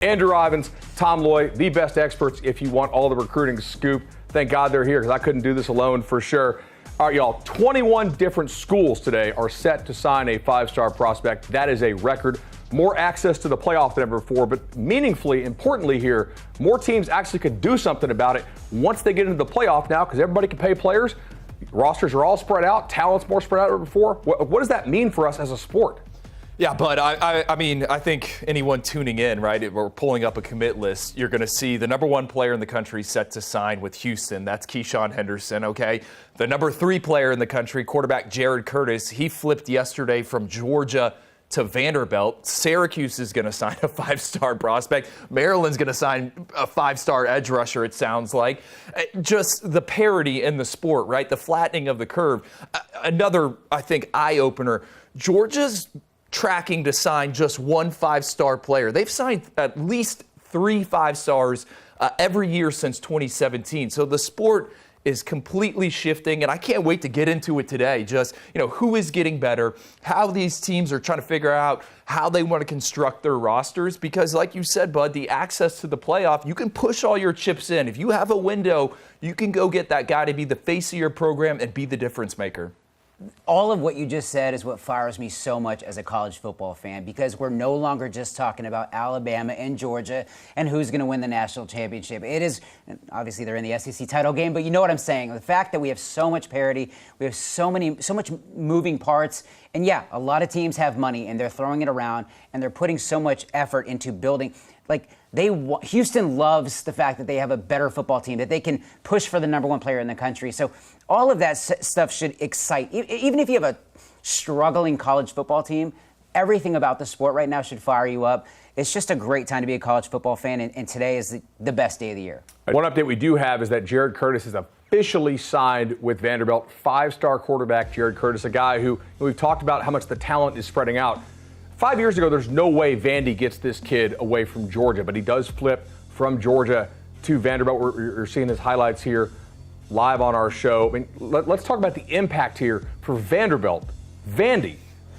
Andrew Ivins, Tom Loy, the best experts if you want all the recruiting scoop. Thank God they're here because I couldn't do this alone for sure. All right, y'all, 21 different schools today are set to sign a five-star prospect. That is a record. More access to the playoff than ever before, but meaningfully, importantly here, more teams actually could do something about it once they get into the playoff now because everybody can pay players. Rosters are all spread out. Talent's more spread out than before. What does that mean for us as a sport? Yeah, but I mean, I think anyone tuning in, right, if we're pulling up a commit list, you're going to see the number 1 player in the country set to sign with Houston. That's Keyshawn Henderson, okay? The number 3 player in the country, quarterback Jared Curtis, he flipped yesterday from Georgia to Vanderbilt. Syracuse is going to sign a 5-star prospect. Maryland's going to sign a 5-star edge rusher, it sounds like. Just the parity in the sport, right? The flattening of the curve. Another, I think, eye-opener. Georgia's tracking to sign just 1 5-star player. They've signed at least 3 5-stars every year since 2017. So the sport is completely shifting, and I can't wait to get into it today. Just, who is getting better, how these teams are trying to figure out how they want to construct their rosters, because like you said, Bud, the access to the playoff, you can push all your chips in. If you have a window, you can go get that guy to be the face of your program and be the difference maker. All of what you just said is what fires me so much as a college football fan, because we're no longer just talking about Alabama and Georgia and who's going to win the national championship. It is, obviously they're in the SEC title game, but you know what I'm saying. The fact that we have so much parity, we have so much moving parts, and yeah, a lot of teams have money and they're throwing it around and they're putting so much effort into building. Houston loves the fact that they have a better football team, that they can push for the number 1 player in the country. So all of that stuff should excite. Even if you have a struggling college football team, everything about the sport right now should fire you up. It's just a great time to be a college football fan, and today is the best day of the year. One update we do have is that Jared Curtis is officially signed with Vanderbilt. 5-star quarterback Jared Curtis, a guy who we've talked about how much the talent is spreading out. 5 years ago, there's no way Vandy gets this kid away from Georgia, but he does flip from Georgia to Vanderbilt. We're seeing his highlights here live on our show. I mean, let's talk about the impact here for Vanderbilt. Vandy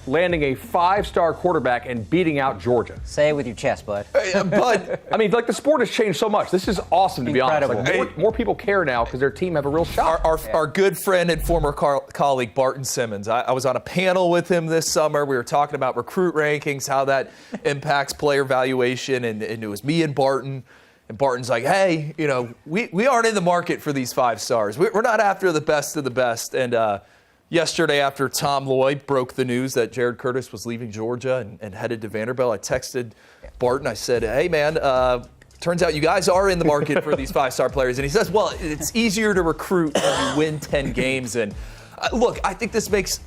landing a 5-star quarterback and beating out Georgia. Say it with your chest, bud. But I mean, the sport has changed so much. This is awesome, to Incredible. be honest. More people care now because their team have a real shot. Our good friend and former colleague, Barton Simmons. I was on a panel with him this summer. We were talking about recruit rankings, how that impacts player valuation, and it was me and Barton. And Barton's like, hey, we aren't in the market for these 5-stars. We're not after the best of the best. And yesterday, after Tom Loy broke the news that Jared Curtis was leaving Georgia and headed to Vanderbilt, I texted Barton. I said, hey, man, turns out you guys are in the market for these 5-star players. And he says, well, it's easier to recruit when you win 10 games. And look, I think this makes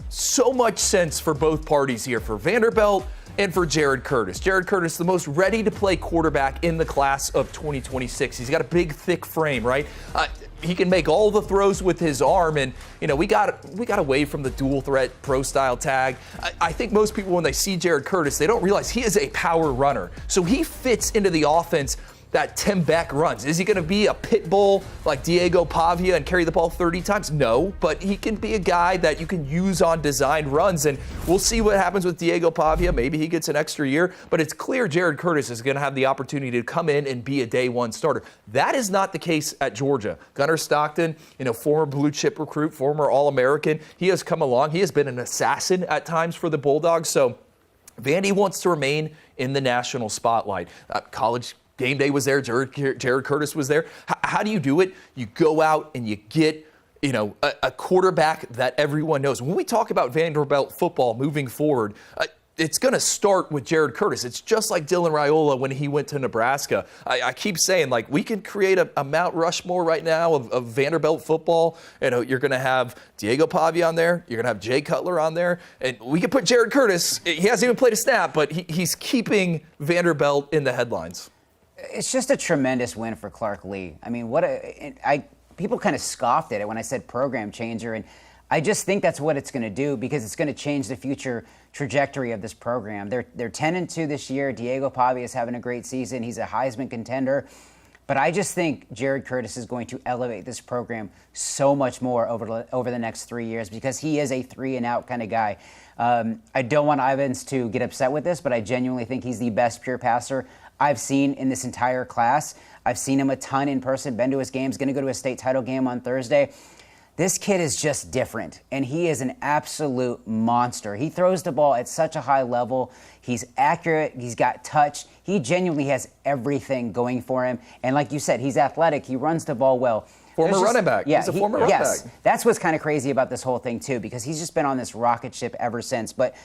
so much sense for both parties here, for Vanderbilt and for Jared Curtis. Jared Curtis, the most ready-to-play quarterback in the class of 2026. He's got a big, thick frame, right? He can make all the throws with his arm, and we got away from the dual threat pro style tag. I think most people, when they see Jared Curtis, they don't realize he is a power runner. So he fits into the offense that Tim Beck runs. Is he going to be a pit bull like Diego Pavia and carry the ball 30 times? No, but he can be a guy that you can use on designed runs, and we'll see what happens with Diego Pavia. Maybe he gets an extra year, but it's clear Jared Curtis is going to have the opportunity to come in and be a day 1 starter. That is not the case at Georgia. Gunnar Stockton, former blue chip recruit, former All-American, he has come along. He has been an assassin at times for the Bulldogs, so Vandy wants to remain in the national spotlight. College Game Day was there. Jared Curtis was there. How do you do it? You go out and you get, a quarterback that everyone knows. When we talk about Vanderbilt football moving forward, it's going to start with Jared Curtis. It's just like Dylan Raiola when he went to Nebraska. I keep saying, we can create a Mount Rushmore right now of Vanderbilt football. You're going to have Diego Pavia on there. You're going to have Jay Cutler on there. And we can put Jared Curtis. He hasn't even played a snap, but he's keeping Vanderbilt in the headlines. It's just a tremendous win for Clark Lee. I mean, people kind of scoffed at it when I said program changer, and I just think that's what it's going to do, because it's going to change the future trajectory of this program. They're 10-2 this year. Diego Pavia is having a great season. He's a Heisman contender. But I just think Jared Curtis is going to elevate this program so much more over the next 3 years, because he is a 3-and-out kind of guy. I don't want Ivins to get upset with this, but I genuinely think he's the best pure passer I've seen in this entire class. I've seen him a ton in person, been to his games, going to go to a state title game on Thursday. This kid is just different, and he is an absolute monster. He throws the ball at such a high level. He's accurate. He's got touch. He genuinely has everything going for him. And like you said, he's athletic. He runs the ball well. Former running back. Yeah, he's a former running back. That's what's kind of crazy about this whole thing, too, because he's just been on this rocket ship ever since. But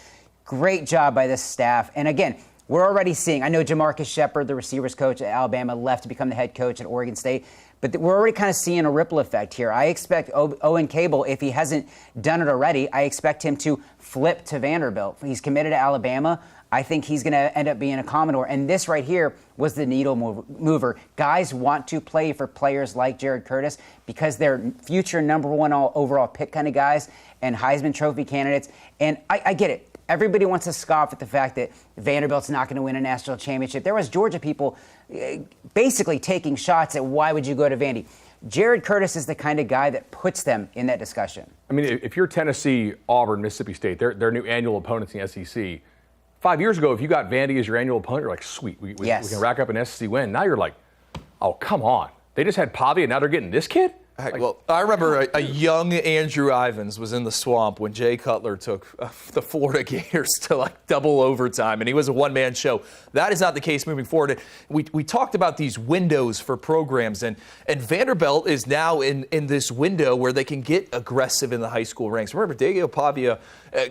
great job by this staff. And again, we're already seeing, I know Jamarcus Shepard, the receivers coach at Alabama, left to become the head coach at Oregon State. But we're already kind of seeing a ripple effect here. I expect Owen Cable, if he hasn't done it already, I expect him to flip to Vanderbilt. He's committed to Alabama. I think he's going to end up being a Commodore. And this right here was the needle mover. Guys want to play for players like Jared Curtis because they're future number one overall pick kind of guys and Heisman Trophy candidates. And I get it. Everybody wants to scoff at the fact that Vanderbilt's not going to win a national championship. There was Georgia people basically taking shots at why would you go to Vandy. Jared Curtis is the kind of guy that puts them in that discussion. I mean, if you're Tennessee, Auburn, Mississippi State, they're new annual opponents in the SEC. 5 years ago, if you got Vandy as your annual opponent, you're like, sweet, we can rack up an SEC win. Now you're like, oh, come on. They just had Pavia, and now they're getting this kid? Heck, well, I remember a young Andrew Ivins was in the swamp when Jay Cutler took the Florida Gators to like double overtime, and he was a one-man show. That is not the case moving forward. We talked about these windows for programs, and Vanderbilt is now in this window where they can get aggressive in the high school ranks. Remember, Diego Pavia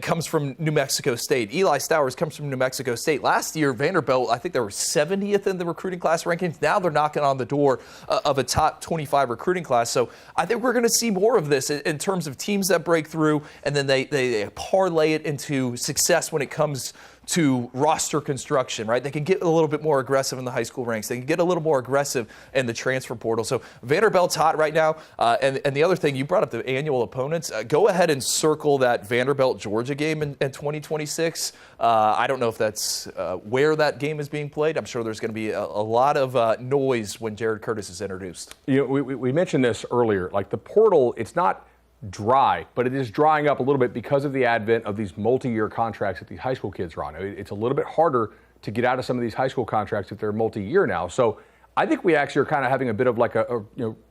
comes from New Mexico State. Eli Stowers comes from New Mexico State. Last year, Vanderbilt, I think they were 70th in the recruiting class rankings. Now they're knocking on the door of a top 25 recruiting class. So I think we're going to see more of this in terms of teams that break through, and then they parlay it into success when it comes to roster construction, right? They can get a little bit more aggressive in the high school ranks. They can get a little more aggressive in the transfer portal. So Vanderbilt's hot right now. And the other thing, you brought up the annual opponents. Go ahead and circle that Vanderbilt-Georgia game in 2026. I don't know if that's where that game is being played. I'm sure there's going to be a lot of noise when Jared Curtis is introduced. You know, we mentioned this earlier. Like the portal, it's not dry, but it is drying up a little bit because of the advent of these multi-year contracts that these high school kids are on. It's a little bit harder to get out of some of these high school contracts if they're multi-year now. So I think we actually are kind of having a bit of like a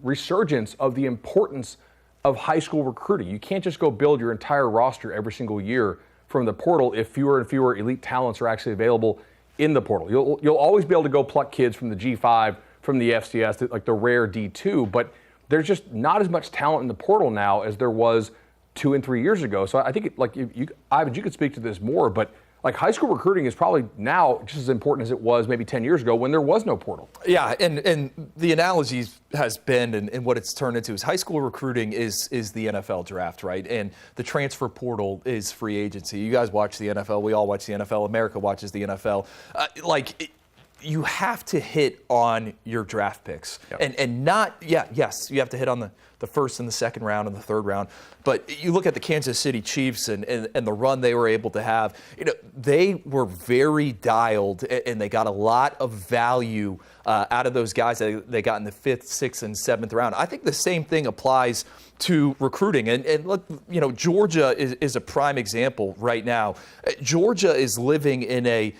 resurgence of the importance of high school recruiting. You can't just go build your entire roster every single year from the portal if fewer and fewer elite talents are actually available in the portal. You'll always be able to go pluck kids from the G5, from the FCS, like the rare D2, but there's just not as much talent in the portal now as there was 2 and 3 years ago. So I think, Ivan, you could speak to this more, but like high school recruiting is probably now just as important as it was maybe 10 years ago when there was no portal. Yeah, and the analogy has been, and what it's turned into is high school recruiting is the NFL draft, right? And the transfer portal is free agency. You guys watch the NFL. We all watch the NFL. America watches the NFL. You have to hit on your draft picks. Yep. And not, yes, you have to hit on the first and the second round and the third round. But you look at the Kansas City Chiefs and the run they were able to have, they were very dialed and they got a lot of value out of those guys that they got in the 5th, 6th, and 7th round. I think the same thing applies to recruiting. And look, Georgia is a prime example right now. Georgia is living in a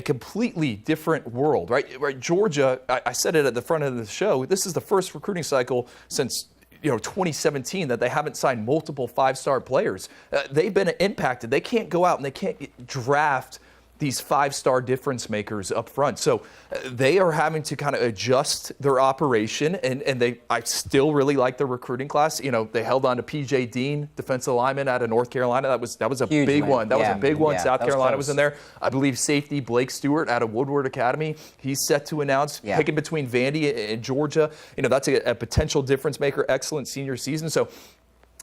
completely different world, right? Georgia, I said it at the front of the show, this is the first recruiting cycle since 2017 that they haven't signed multiple 5-star players. They've been impacted. They can't go out and they can't draft these 5-star difference makers up front. So they are having to kind of adjust their operation, and I still really like their recruiting class. They held on to P.J. Dean, defensive lineman out of North Carolina. That was a huge big one. That was a big one. South Carolina was in there. I believe safety Blake Stewart out of Woodward Academy. He's set to announce picking between Vandy and Georgia. that's a potential difference maker. Excellent senior season. So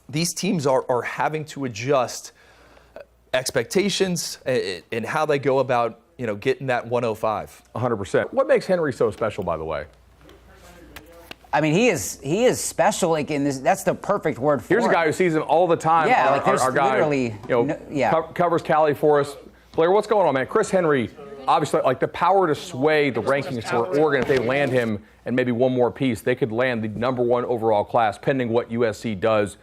these teams are having to adjust expectations and how they go about, getting that 105. 100%. What makes Henry so special, by the way? I mean, he is special. Like in this, that's the perfect word for Here's him. a guy who sees him all the time. Yeah, our guy, literally, covers Cali for us. Blair, what's going on, man? Chris Henry, obviously, like the power to sway the rankings for Oregon. If they land him and maybe one more piece, they could land the number 1 overall class, pending what USC does.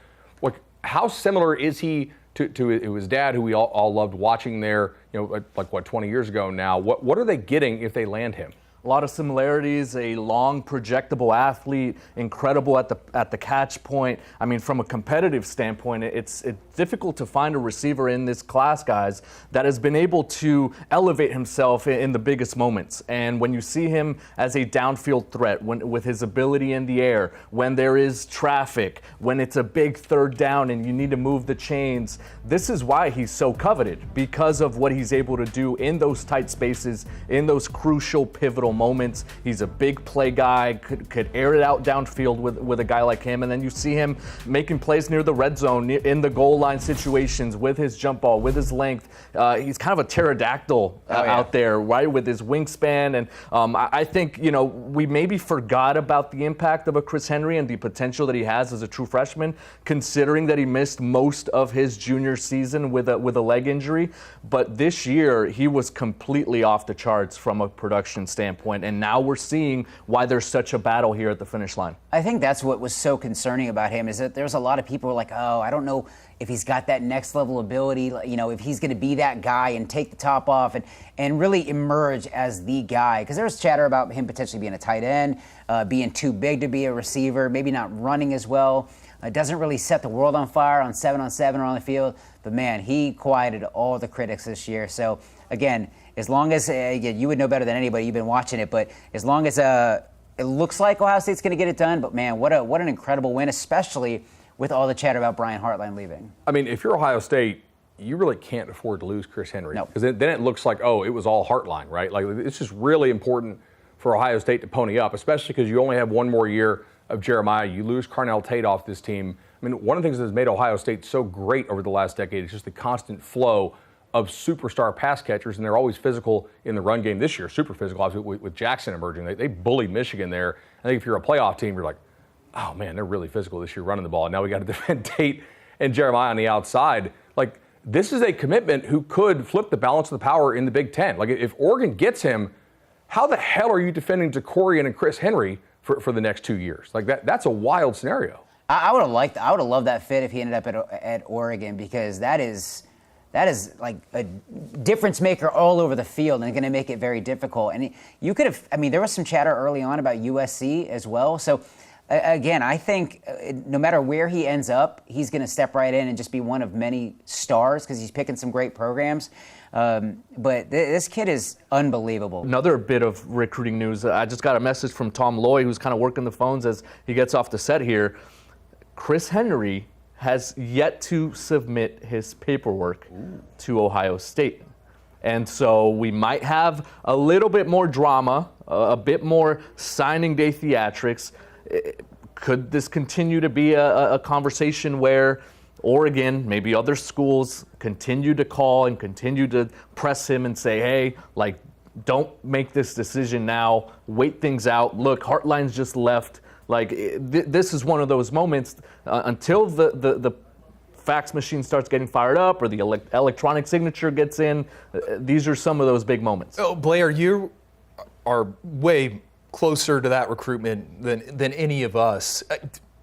How similar is he to his dad, who we all loved watching there, 20 years ago now? What are they getting if they land him? A lot of similarities, a long, projectable athlete, incredible at the catch point. I mean, from a competitive standpoint, it's difficult to find a receiver in this class, guys, that has been able to elevate himself in the biggest moments. And when you see him as a downfield threat, with his ability in the air, when there is traffic, when it's a big third down and you need to move the chains, this is why he's so coveted, because of what he's able to do in those tight spaces, in those crucial, pivotal moments. He's a big play guy, could air it out downfield with a guy like him. And then you see him making plays near the red zone, in the goal line situations, with his jump ball, with his length. He's kind of a pterodactyl out there, right, with his wingspan. And I think, we maybe forgot about the impact of a Chris Henry and the potential that he has as a true freshman, considering that he missed most of his junior season with a leg injury. But this year, he was completely off the charts from a production standpoint. And now we're seeing why there's such a battle here at the finish line. I think that's what was so concerning about him, is that there's a lot of people who are like, oh, I don't know if he's got that next level ability, if he's going to be that guy and take the top off and really emerge as the guy. Because there's chatter about him potentially being a tight end, being too big to be a receiver, maybe not running as well. Doesn't really set the world on fire on 7-on-7 or on the field. But, man, he quieted all the critics this year. So, again, as long as you would know better than anybody, you've been watching it, but as long as it looks like Ohio State's going to get it done, but, man, what an incredible win, especially with all the chatter about Brian Hartline leaving. I mean, if you're Ohio State, you really can't afford to lose Chris Henry. No. Because then it looks like, it was all Hartline, right? Like, it's just really important for Ohio State to pony up, especially because you only have one more year of Jeremiah. You lose Carnell Tate off this team. I mean, one of the things that has made Ohio State so great over the last decade is just the constant flow of superstar pass catchers, and they're always physical in the run game. This year, super physical, obviously, with Jackson emerging. They bullied Michigan there. I think if you're a playoff team, you're like, oh, man, they're really physical this year running the ball. And now we got to defend Tate and Jeremiah on the outside. Like, this is a commitment who could flip the balance of the power in the Big Ten. Like, if Oregon gets him, how the hell are you defending Jacorian and Chris Henry for the next 2 years? Like, that's a wild scenario. I would have loved that fit if he ended up at Oregon, because that is like a difference maker all over the field and going to make it very difficult. And you could have, there was some chatter early on about USC as well. So again, I think no matter where he ends up, he's going to step right in and just be one of many stars because he's picking some great programs. But this kid is unbelievable. Another bit of recruiting news. I just got a message from Tom Loy, who's kind of working the phones as he gets off the set here. Chris Henry has yet to submit his paperwork to Ohio State. And so we might have a little bit more drama, a bit more signing day theatrics. Could this continue to be a conversation where Oregon, maybe other schools, continue to call and continue to press him and say, hey, like, don't make this decision now, wait things out. Look, Hartline's just left. Like, this is one of those moments until the fax machine starts getting fired up or the electronic signature gets in. These are some of those big moments. Oh, Blair, you are way closer to that recruitment than any of us.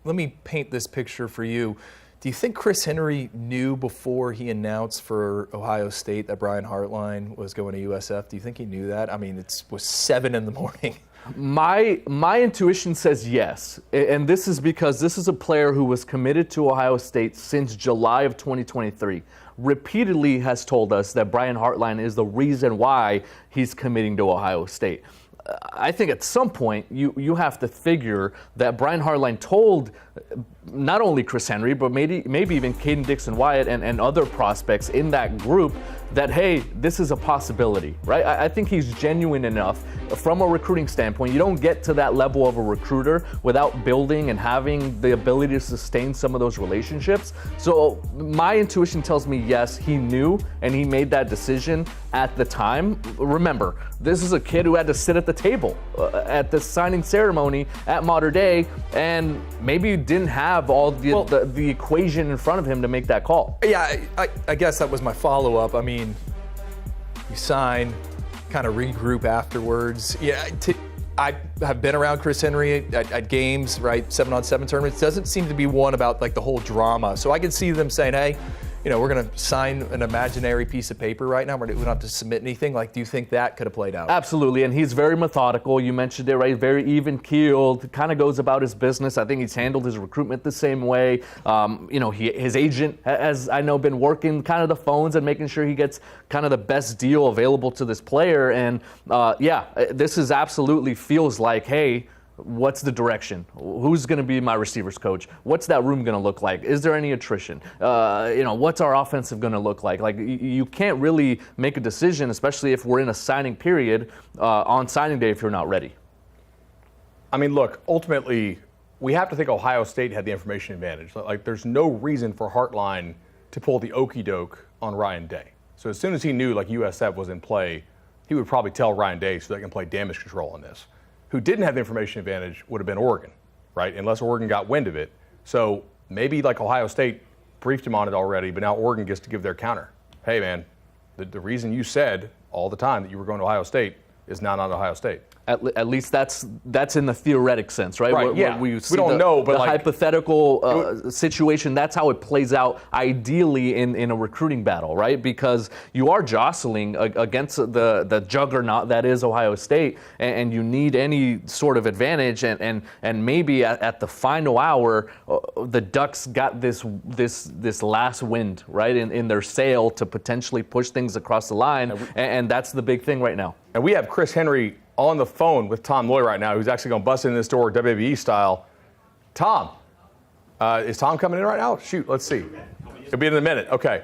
Let me paint this picture for you. Do you think Chris Henry knew before he announced for Ohio State that Brian Hartline was going to USF? Do you think he knew that? It was 7 a.m. My intuition says yes, and this is because this is a player who was committed to Ohio State since July of 2023. Repeatedly has told us that Brian Hartline is the reason why he's committing to Ohio State. I think at some point you have to figure that Brian Hartline told not only Chris Henry, but maybe even Caden Dixon-Wyatt and other prospects in that group that, hey, this is a possibility, right? I think he's genuine enough from a recruiting standpoint. You don't get to that level of a recruiter without building and having the ability to sustain some of those relationships. So my intuition tells me, yes, he knew and he made that decision at the time. Remember, this is a kid who had to sit at the table at the signing ceremony at Mater Dei and maybe didn't have all the equation in front of him to make that call. Yeah, I guess that was my follow-up. You sign, kind of regroup afterwards. Yeah, I have been around Chris Henry at games, right, 7-on-7 tournaments. Doesn't seem to be one about like the whole drama. So I can see them saying, hey, we're going to sign an imaginary piece of paper right now. We don't have to submit anything. Like, do you think that could have played out? Absolutely, and he's very methodical. You mentioned it, right? Very even-keeled, kind of goes about his business. I think he's handled his recruitment the same way. His agent has, I know, been working kind of the phones and making sure he gets kind of the best deal available to this player. And, this is absolutely feels like, hey, what's the direction? Who's going to be my receivers coach? What's that room going to look like? Is there any attrition? What's our offensive going to look like? Like, you can't really make a decision, especially if we're in a signing period on signing day, if you're not ready. I mean, look, ultimately, we have to think Ohio State had the information advantage. Like, there's no reason for Hartline to pull the okey doke on Ryan Day. So as soon as he knew, like, USF was in play, he would probably tell Ryan Day so they can play damage control on this. Who didn't have the information advantage would have been Oregon, right? Unless Oregon got wind of it. So maybe like Ohio State briefed him on it already, but now Oregon gets to give their counter. Hey, man, the reason you said all the time that you were going to Ohio State is now not Ohio State. At least that's in the theoretic sense, right? Right, yeah. We don't know, but the like, hypothetical situation, that's how it plays out ideally in a recruiting battle, right? Because you are jostling against the juggernaut that is Ohio State, and you need any sort of advantage, and maybe at the final hour, the Ducks got this last wind, right, in their sail to potentially push things across the line, and that's the big thing right now. And we have Chris Henry on the phone with Tom Loy right now, who's actually going to bust in this door WWE style. Tom, is Tom coming in right now? Shoot, let's see. He'll be in a minute. Okay.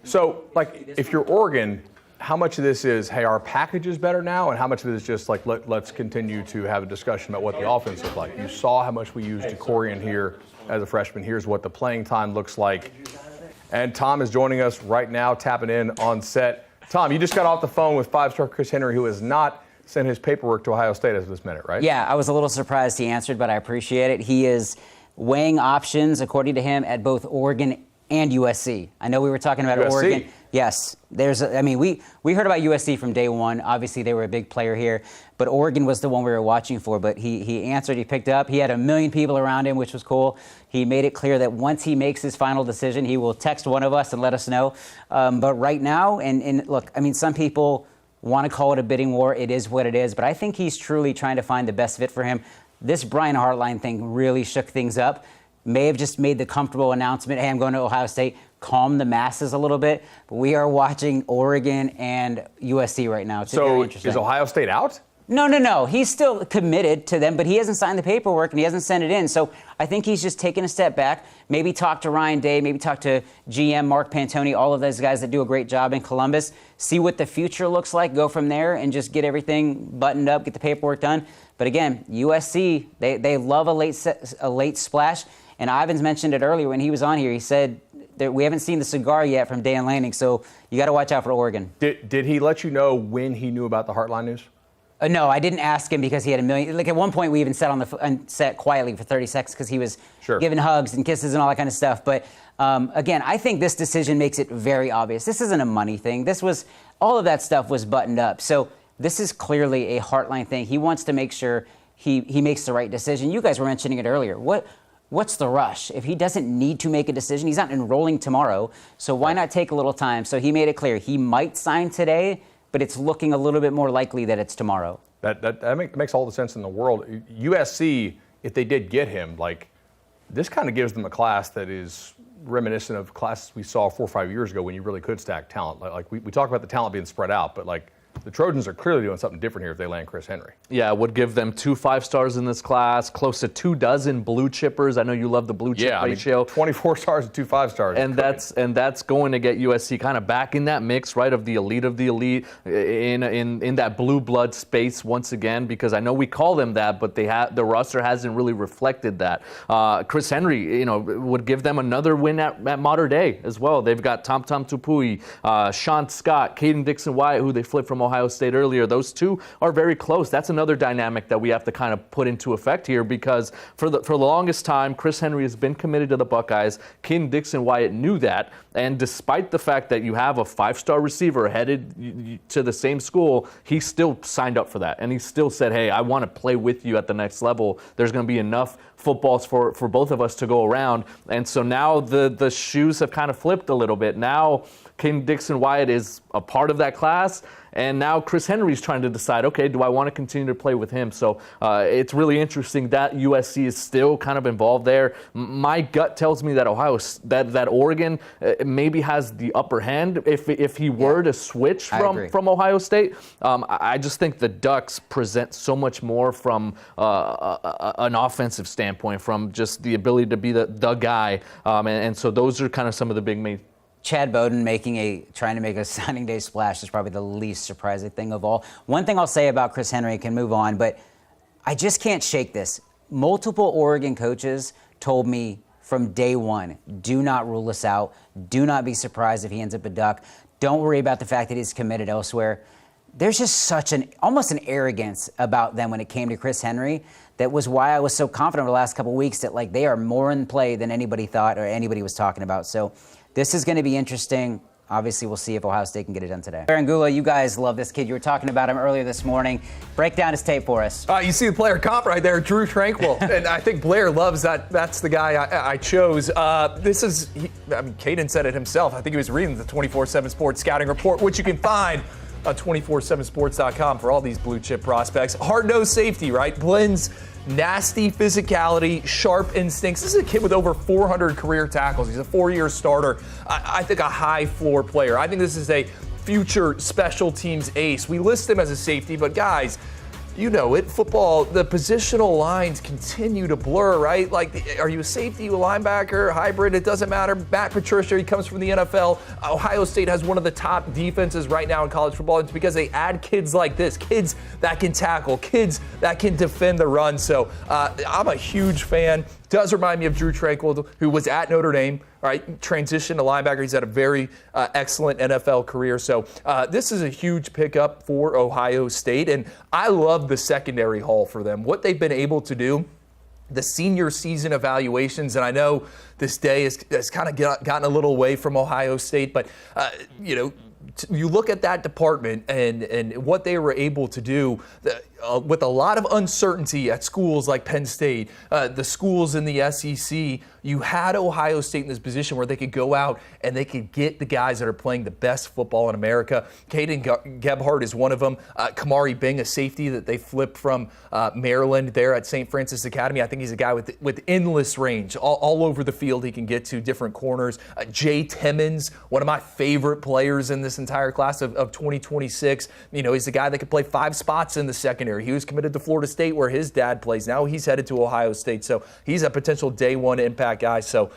So, like, if you're Oregon, how much of this is, hey, our package is better now, and how much of it is just like, let's continue to have a discussion about what the offense looks like? You saw how much we used DeCorian here as a freshman. Here's what the playing time looks like. And Tom is joining us right now, tapping in on set. Tom, you just got off the phone with five-star Chris Henry, who has not sent his paperwork to Ohio State as of this minute, right? Yeah, I was a little surprised he answered, but I appreciate it. He is weighing options, according to him, at both Oregon and USC. I know we were talking about USC. Oregon. Yes, we heard about USC from day one. Obviously, they were a big player here, but Oregon was the one we were watching for. But he answered, he picked up. He had 1 million people around him, which was cool. He made it clear that once he makes his final decision, he will text one of us and let us know. But right now, and look, I mean, some people want to call it a bidding war. It is what it is. But I think he's truly trying to find the best fit for him. This Brian Hartline thing really shook things up. May have just made the comfortable announcement, hey, I'm going to Ohio State, calm the masses a little bit. But we are watching Oregon and USC right now. It's very So interesting. is Ohio State out? No. He's still committed to them, but he hasn't signed the paperwork and he hasn't sent it in. So I think he's just taking a step back. Maybe talk to Ryan Day, maybe talk to GM Mark Pantoni, all of those guys that do a great job in Columbus. See what the future looks like, go from there, and just get everything buttoned up, get the paperwork done. But again, USC, they love a late splash. And Ivans mentioned it earlier when he was on here. He said that we haven't seen the cigar yet from Dan Lanning, so you got to watch out for Oregon. Did he let you know when he knew about the Hartline news? No, I didn't ask him because he had 1 million. Like, at one point, we even sat on the set quietly for 30 seconds because he was giving hugs and kisses and all that kind of stuff. But again, I think this decision makes it very obvious. This isn't a money thing. All of that stuff was buttoned up. So this is clearly a Hartline thing. He wants to make sure he makes the right decision. You guys were mentioning it earlier. What's the rush? If he doesn't need to make a decision, he's not enrolling tomorrow. So why not take a little time? So he made it clear he might sign today, but it's looking a little bit more likely that it's tomorrow. That makes all the sense in the world. USC, if they did get him, like, this kind of gives them a class that is reminiscent of classes we saw 4 or 5 years ago when you really could stack talent. Like we talk about the talent being spread out, but like, the Trojans are clearly doing something different here if they land Chris Henry. Yeah, it would give them 2 5-stars in this class, close to 24 blue chippers. I know you love the blue chip ratio. 24 stars and 2 5-stars. And that's going to get USC kind of back in that mix, right, of the elite in that blue blood space once again, because I know we call them that, but the roster hasn't really reflected that. Chris Henry, would give them another win at Mater Dei as well. They've got Tom Tupui, Sean Scott, Caden Dixon-Wyatt, who they flipped from from Ohio State earlier. Those two are very close. That's another dynamic that we have to kind of put into effect here, because for the longest time, Chris Henry has been committed to the Buckeyes. Caden Dixon-Wyatt knew that, and despite the fact that you have a 5-star receiver headed to the same school, he still signed up for that, and he still said, hey, I want to play with you at the next level. There's going to be enough footballs for both of us to go around. And so now the shoes have kind of flipped a little bit. Now Caden Dixon-Wyatt is a part of that class, and now Chris Henry's trying to decide, okay, do I want to continue to play with him? So it's really interesting that USC is still kind of involved there. My gut tells me that that Oregon maybe has the upper hand if he were to switch from Ohio State. I just think the Ducks present so much more from an offensive standpoint, from just the ability to be the guy. And so those are kind of some of the big main. Chad Bowden trying to make a signing day splash is probably the least surprising thing of all. One thing I'll say about Chris Henry, can move on, but I just can't shake this. Multiple Oregon coaches told me from day one, do not rule us out. Do not be surprised if he ends up a Duck. Don't worry about the fact that he's committed elsewhere. There's just such almost an arrogance about them when it came to Chris Henry. That was why I was so confident over the last couple of weeks that they are more in play than anybody thought or anybody was talking about. So this is going to be interesting. Obviously, we'll see if Ohio State can get it done today. Arangula, you guys love this kid. You were talking about him earlier this morning. Break down his tape for us. You see the player comp right there, Drew Tranquill. And I think Blair loves that. That's the guy I chose. Caden said it himself. I think he was reading the 24/7 Sports Scouting Report, which you can find on 247sports.com for all these blue chip prospects. Hard-nosed safety, right? Blends nasty physicality, sharp instincts. This is a kid with over 400 career tackles. He's a 4-year starter. I think a high floor player. I think this is a future special teams ace. We list him as a safety, but guys, you know it, football, the positional lines continue to blur, right? Are you a safety, a linebacker, hybrid? It doesn't matter. Matt Patricia, he comes from the NFL. Ohio State has one of the top defenses right now in college football. It's because they add kids like this, kids that can tackle, kids that can defend the run. So I'm a huge fan. Does remind me of Drew Tranquill, who was at Notre Dame, right? Transitioned to linebacker. He's had a very excellent NFL career. So this is a huge pickup for Ohio State, and I love the secondary haul for them. What they've been able to do, the senior season evaluations, and I know this day has kind of gotten a little away from Ohio State, but you look at that department and what they were able to do with a lot of uncertainty at schools like Penn State, the schools in the SEC. You had Ohio State in this position where they could go out and they could get the guys that are playing the best football in America. Caden Gebhardt is one of them. Kamari Bing, a safety that they flipped from Maryland there at St. Francis Academy. I think he's a guy with endless range. All over the field he can get to, different corners. Jay Timmons, one of my favorite players in this entire class of 2026. He's the guy that could play 5 spots in the secondary. He was committed to Florida State where his dad plays. Now he's headed to Ohio State. So he's a potential day one impact guy. So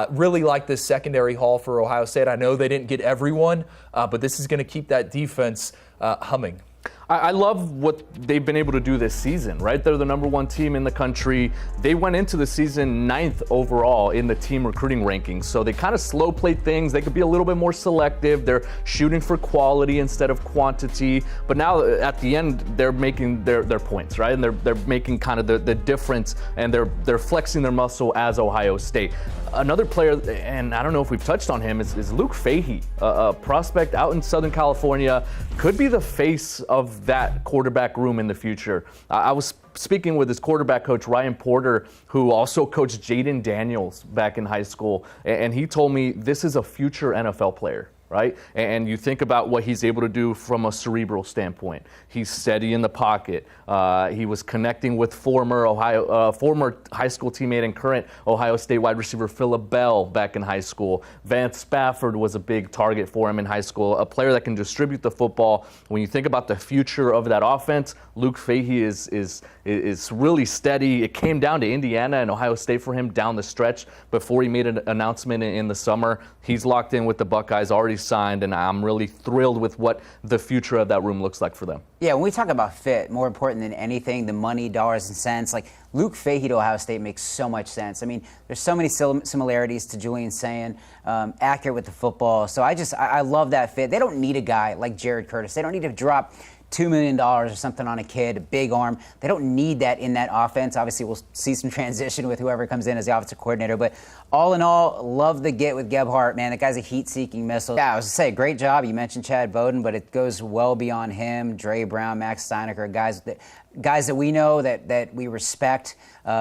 really like this secondary haul for Ohio State. I know they didn't get everyone, but this is going to keep that defense humming. I love what they've been able to do this season, right? They're the number 1 team in the country. They went into the season 9th overall in the team recruiting rankings. So they kind of slow played things. They could be a little bit more selective. They're shooting for quality instead of quantity. But now at the end, they're making their points, right? And they're making kind of the difference, and they're flexing their muscle as Ohio State. Another player, and I don't know if we've touched on him, is Luke Fahey, a prospect out in Southern California, could be the face of that quarterback room in the future. I was speaking with his quarterback coach, Ryan Porter, who also coached Jaden Daniels back in high school, and he told me this is a future NFL player. Right? And you think about what he's able to do from a cerebral standpoint. He's steady in the pocket. He was connecting with former high school teammate and current Ohio State wide receiver Phillip Bell back in high school. Vance Spafford was a big target for him in high school, a player that can distribute the football. When you think about the future of that offense, Luke Fahey is is really steady. It came down to Indiana and Ohio State for him down the stretch before he made an announcement in the summer. He's locked in with the Buckeyes, already signed, and I'm really thrilled with what the future of that room looks like for them. Yeah, when we talk about fit, more important than anything, the money, dollars and cents, like Luke Fahey to Ohio State makes so much sense. I mean, there's so many similarities to Julian saying, accurate with the football. So I love that fit. They don't need a guy like Jared Curtis. They don't need to drop $2 million or something on a kid, a big arm. They don't need that in that offense. Obviously, we'll see some transition with whoever comes in as the offensive coordinator. But all in all, love the get with Gebhardt, man. That guy's a heat-seeking missile. Yeah, I was going to say, great job. You mentioned Chad Bowden, but it goes well beyond him. Dre Brown, Max Steinecker, guys that we know, that we respect.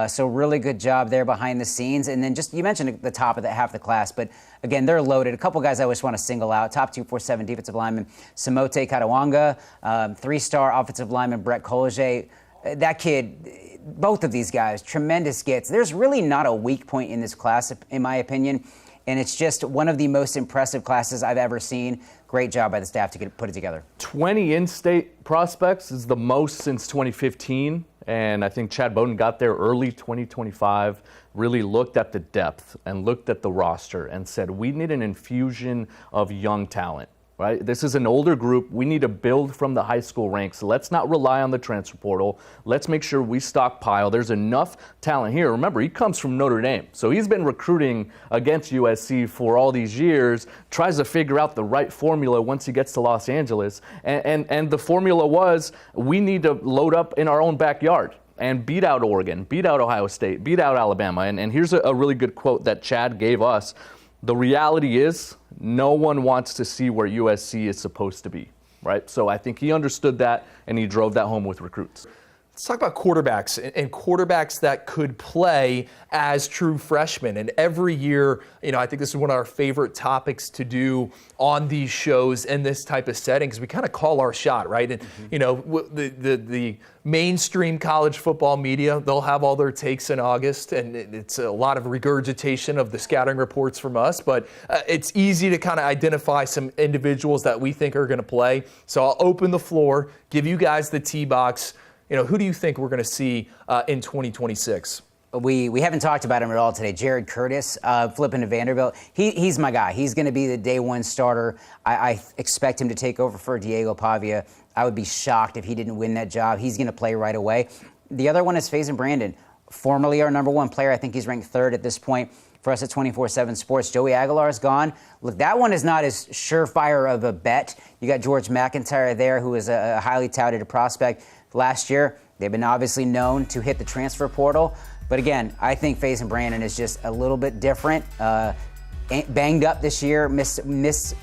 So really good job there behind the scenes. And then just, you mentioned at the top of that half the class, but again, they're loaded. A couple guys I just want to single out. Top 247 defensive lineman, Samote Katawanga, 3-star offensive lineman, Brett Collier. That kid, both of these guys, tremendous gets. There's really not a weak point in this class, in my opinion. And it's just one of the most impressive classes I've ever seen. Great job by the staff to put it together. 20 in-state prospects is the most since 2015. And I think Chad Bowden got there early 2025, really looked at the depth and looked at the roster and said, we need an infusion of young talent. Right? This is an older group. We need to build from the high school ranks. Let's not rely on the transfer portal. Let's make sure we stockpile. There's enough talent here. Remember, he comes from Notre Dame. So he's been recruiting against USC for all these years, tries to figure out the right formula once he gets to Los Angeles. And the formula was, we need to load up in our own backyard and beat out Oregon, beat out Ohio State, beat out Alabama. And here's a really good quote that Chad gave us. The reality is, no one wants to see where USC is supposed to be, right? So I think he understood that, and he drove that home with recruits. Let's talk about quarterbacks and quarterbacks that could play as true freshmen. And every year, I think this is one of our favorite topics to do on these shows in this type of setting, because we kind of call our shot, right? And, the mainstream college football media, they'll have all their takes in August, and it's a lot of regurgitation of the scouting reports from us. But it's easy to kind of identify some individuals that we think are going to play. So I'll open the floor, give you guys the tee box. Who do you think we're going to see in 2026? We haven't talked about him at all today. Jared Curtis, flipping to Vanderbilt. He's my guy. He's going to be the day one starter. I expect him to take over for Diego Pavia. I would be shocked if he didn't win that job. He's going to play right away. The other one is Faison Brandon, formerly our number one player. I think he's ranked third at this point for us at 24/7 Sports. Joey Aguilar is gone. Look, that one is not as surefire of a bet. You got George McIntyre there, who is a highly touted prospect. Last year, they've been obviously known to hit the transfer portal. But again, I think Faison Brandon is just a little bit different. Banged up this year, missed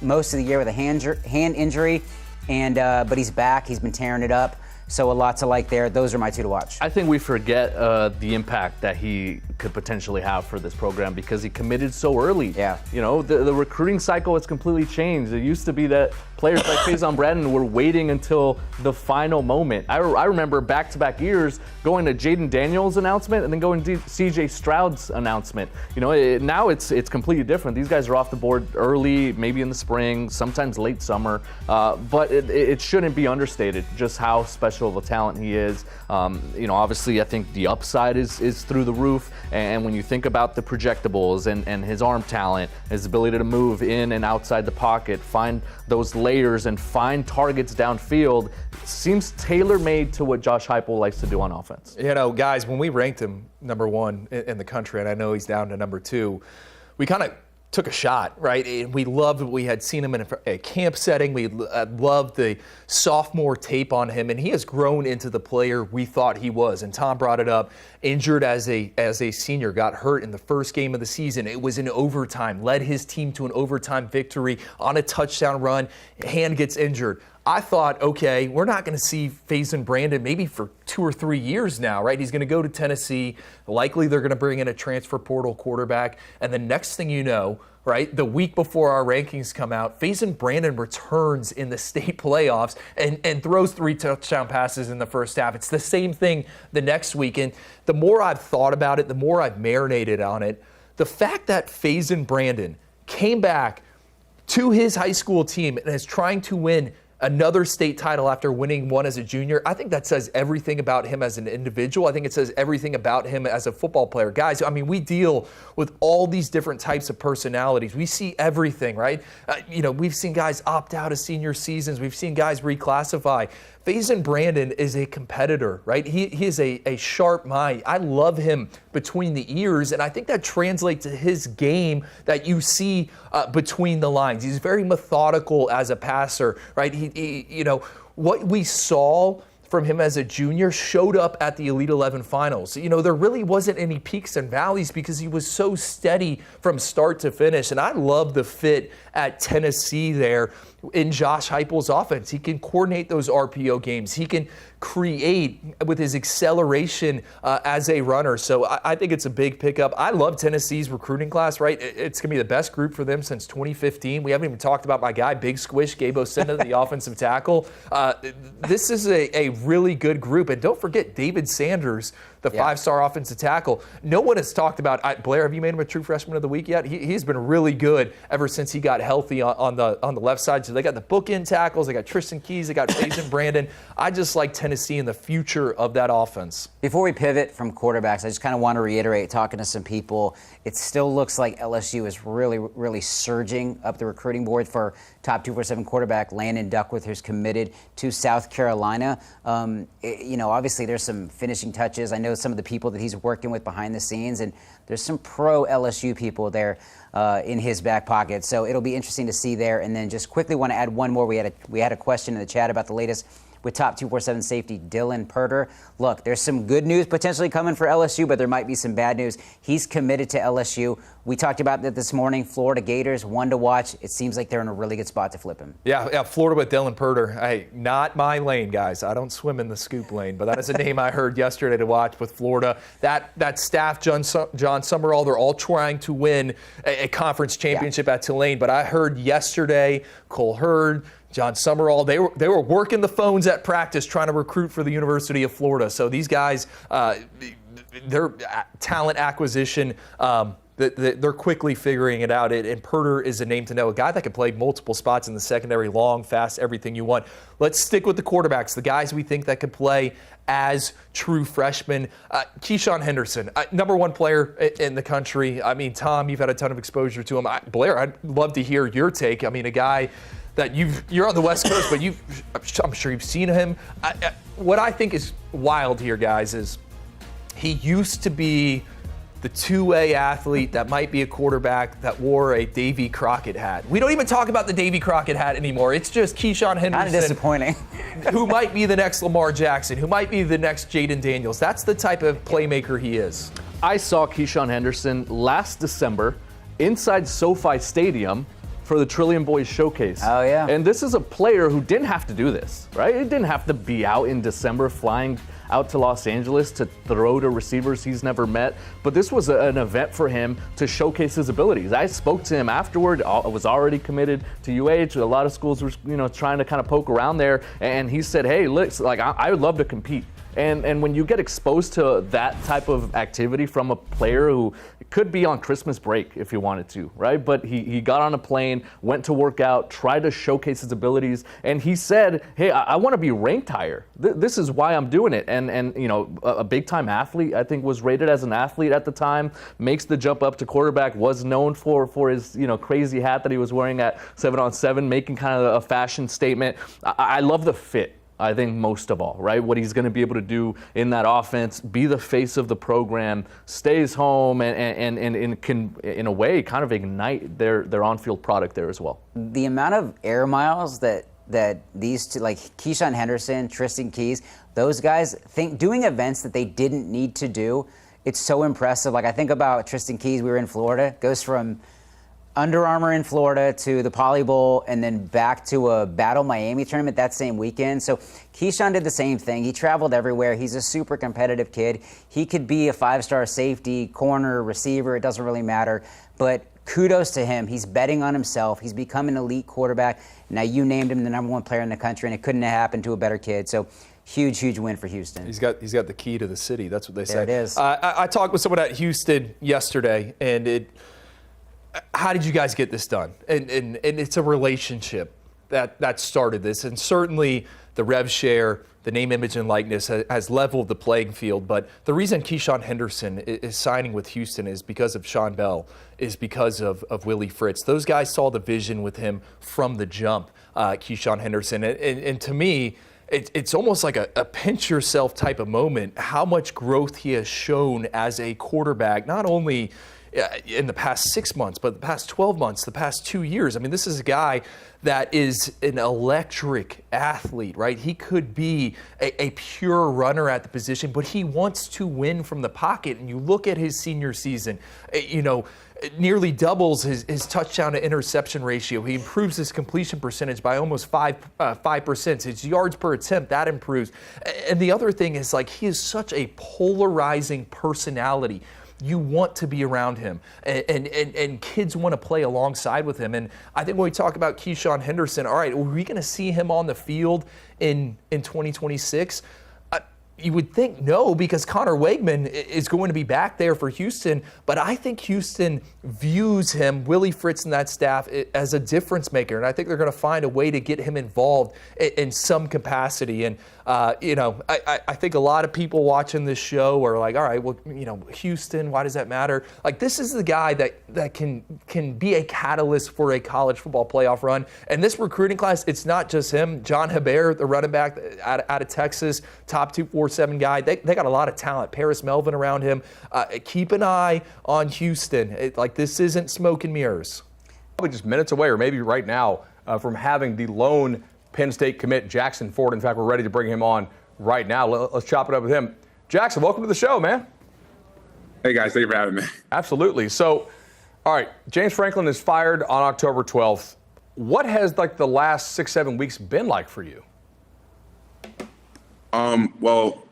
most of the year with a hand injury, but he's back. He's been tearing it up. So a lot to like there. Those are my two to watch. I think we forget the impact that he could potentially have for this program because he committed so early. Yeah. The recruiting cycle has completely changed. It used to be that players like Faison Brandon were waiting until the final moment. I remember back-to-back years going to Jaden Daniels' announcement and then going to CJ Stroud's announcement. Now it's completely different. These guys are off the board early, maybe in the spring, sometimes late summer. But it shouldn't be understated just how special of a talent he is. Obviously I think the upside is through the roof, and when you think about the projectables and his arm talent, his ability to move in and outside the pocket, find those layers and find targets downfield, seems tailor-made to what Josh Heupel likes to do on offense. Guys, when we ranked him number one in the country, and I know he's down to number two, we kind of took a shot, right? And we loved what we had seen him in a camp setting. We loved the sophomore tape on him, and he has grown into the player we thought he was. And Tom brought it up, injured as a senior, got hurt in the first game of the season. It was in overtime, led his team to an overtime victory on a touchdown run. Hand gets injured. I thought, okay, we're not going to see Faison Brandon maybe for 2 or 3 years now, right? He's going to go to Tennessee. Likely they're going to bring in a transfer portal quarterback. And the next thing you know, right, the week before our rankings come out, Faison Brandon returns in the state playoffs and throws 3 touchdown passes in the first half. It's the same thing the next week. And the more I've thought about it, the more I've marinated on it. The fact that Faison Brandon came back to his high school team and is trying to win another state title after winning one as a junior. I think that says everything about him as an individual. I think it says everything about him as a football player. Guys, I mean, we deal with all these different types of personalities. We see everything, right? We've seen guys opt out of senior seasons. We've seen guys reclassify. Faison Brandon is a competitor, right? He is a sharp mind. I love him between the ears, and I think that translates to his game that you see between the lines. He's very methodical as a passer, right? What we saw from him as a junior showed up at the Elite 11 finals. There really wasn't any peaks and valleys because he was so steady from start to finish. And I love the fit at Tennessee there in Josh Heupel's offense. He can coordinate those RPO games. He can create with his acceleration as a runner. So I think it's a big pickup. I love Tennessee's recruiting class, right? It's going to be the best group for them since 2015. We haven't even talked about my guy, Big Squish, Gabe Osenda, the offensive tackle. This is a really good group. And don't forget David Sanders, the five-star offensive tackle. No one has talked about Blair. Have you made him a true freshman of the week yet? He's been really good ever since he got healthy on the left side. So they got the bookend tackles. They got Tristan Keys. They got Faison Brandon. I just like Tennessee and the future of that offense. Before we pivot from quarterbacks, I just kind of want to reiterate, talking to some people, it still looks like LSU is really, really surging up the recruiting board for top 247 quarterback Landon Duckworth, who's committed to South Carolina. Obviously there's some finishing touches. I know some of the people that he's working with behind the scenes, and there's some pro LSU people there in his back pocket. So it'll be interesting to see there. And then just quickly want to add one more. We had a question in the chat about the latest with top 247 safety Dylan Purter. Look, there's some good news potentially coming for LSU, but there might be some bad news. He's committed to LSU. We talked about that this morning. Florida Gators, one to watch. It seems like they're in a really good spot to flip him. Yeah, Florida with Dylan Purter. Hey, not my lane, guys. I don't swim in the scoop lane, but that is a name I heard yesterday to watch with Florida. That staff, John Summerall, they're all trying to win a conference championship at Tulane, but I heard yesterday Cole Hurd, John Summerall, they were working the phones at practice trying to recruit for the University of Florida. So these guys, their talent acquisition, they're quickly figuring it out. And Purter is a name to know, a guy that can play multiple spots in the secondary, long, fast, everything you want. Let's stick with the quarterbacks, the guys we think that could play as true freshmen. Keyshawn Henderson, number one player in the country. I mean, Tom, you've had a ton of exposure to him. Blair, I'd love to hear your take. I mean, a guy that you're on the West Coast, but I'm sure you've seen him. What I think is wild here, guys, is he used to be the two-way athlete that might be a quarterback that wore a Davy Crockett hat. We don't even talk about the Davy Crockett hat anymore. It's just Keyshawn Henderson. Kind of disappointing. Who might be the next Lamar Jackson, who might be the next Jaden Daniels. That's the type of playmaker he is. I saw Keyshawn Henderson last December inside SoFi Stadium for the Trillion Boys Showcase. Oh, yeah. And this is a player who didn't have to do this, right? He didn't have to be out in December flying out to Los Angeles to throw to receivers he's never met. But this was an event for him to showcase his abilities. I spoke to him afterward. I was already committed to UH. A lot of schools were, trying to kind of poke around there. And he said, hey, look, I would love to compete. And when you get exposed to that type of activity from a player who could be on Christmas break if he wanted to, right? But he got on a plane, went to work out, tried to showcase his abilities, and he said, hey, I want to be ranked higher. This is why I'm doing it. And a big-time athlete, I think, was rated as an athlete at the time, makes the jump up to quarterback, was known for his crazy hat that he was wearing at 7-on-7, making kind of a fashion statement. I love the fit. I think most of all, right? What he's going to be able to do in that offense, be the face of the program, stays home, and can, in a way, kind of ignite their on-field product there as well. The amount of air miles that these two, like Keyshawn Henderson, Tristan Keys, those guys doing events that they didn't need to do, it's so impressive. Like I think about Tristan Keys, we were in Florida, goes from Under Armour in Florida to the Poly Bowl and then back to a Battle Miami tournament that same weekend. So Keyshawn did the same thing. He traveled everywhere. He's a super competitive kid. He could be a 5-star safety, corner, receiver. It doesn't really matter. But kudos to him. He's betting on himself. He's become an elite quarterback. Now you named him the number one player in the country, and it couldn't have happened to a better kid. So huge win for Houston. He's got the key to the city. That's what they say. There it is. I talked with someone at Houston yesterday, and how did you guys get this done? And it's a relationship that started this. And certainly the rev share, the name, image, and likeness has leveled the playing field. But the reason Keyshawn Henderson is signing with Houston is because of Sean Bell, is because of Willie Fritz. Those guys saw the vision with him from the jump, Keyshawn Henderson. And to me, it's almost like a pinch yourself type of moment, how much growth he has shown as a quarterback, not only in the past 6 months, but the past 12 months, the past 2 years. I mean, this is a guy that is an electric athlete, right? He could be a pure runner at the position, but he wants to win from the pocket. And you look at his senior season, nearly doubles his touchdown to interception ratio. He improves his completion percentage by almost 5%. His yards per attempt, that improves. And the other thing is, like, he is such a polarizing personality. You want to be around him, and kids want to play alongside with him. And I think when we talk about Keyshawn Henderson, all right, are we going to see him on the field in 2026? You would think no, because Connor Wegman is going to be back there for Houston. But I think Houston views him, Willie Fritz and that staff, as a difference maker. And I think they're going to find a way to get him involved in some capacity. And, I think a lot of people watching this show are like, all right, well, Houston, why does that matter? Like, this is the guy that can be a catalyst for a college football playoff run. And this recruiting class, it's not just him. John Hebert, the running back out of Texas, top 247 guy. They got a lot of talent. Paris Melvin around him. Keep an eye on Houston. This isn't smoke and mirrors. Probably just minutes away, or maybe right now, from having the lone Penn State commit, Jackson Ford. In fact, we're ready to bring him on right now. Let's chop it up with him. Jackson, welcome to the show, man. Hey, guys. Thank you for having me. Absolutely. So, all right, James Franklin is fired on October 12th. What has, the last 6-7 weeks been like for you? Well,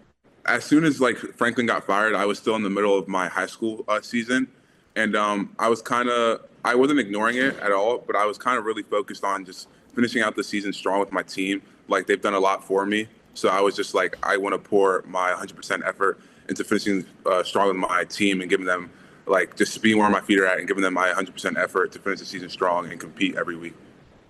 as soon as, Franklin got fired, I was still in the middle of my high school season. And I wasn't ignoring it at all, but I was kind of really focused on just finishing out the season strong with my team. They've done a lot for me. So I was just I want to pour my 100% effort into finishing strong with my team and giving them, just being where my feet are at and giving them my 100% effort to finish the season strong and compete every week.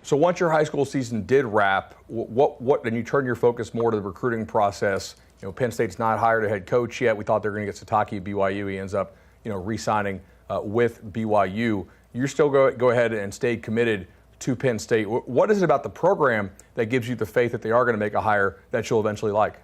So once your high school season did wrap, what and you turned your focus more to the recruiting process. Penn State's not hired a head coach yet. We thought they were going to get Sataki at BYU. He ends up, re-signing with BYU. You still go ahead and stay committed to Penn State. What is it about the program that gives you the faith that they are going to make a hire that you'll eventually like?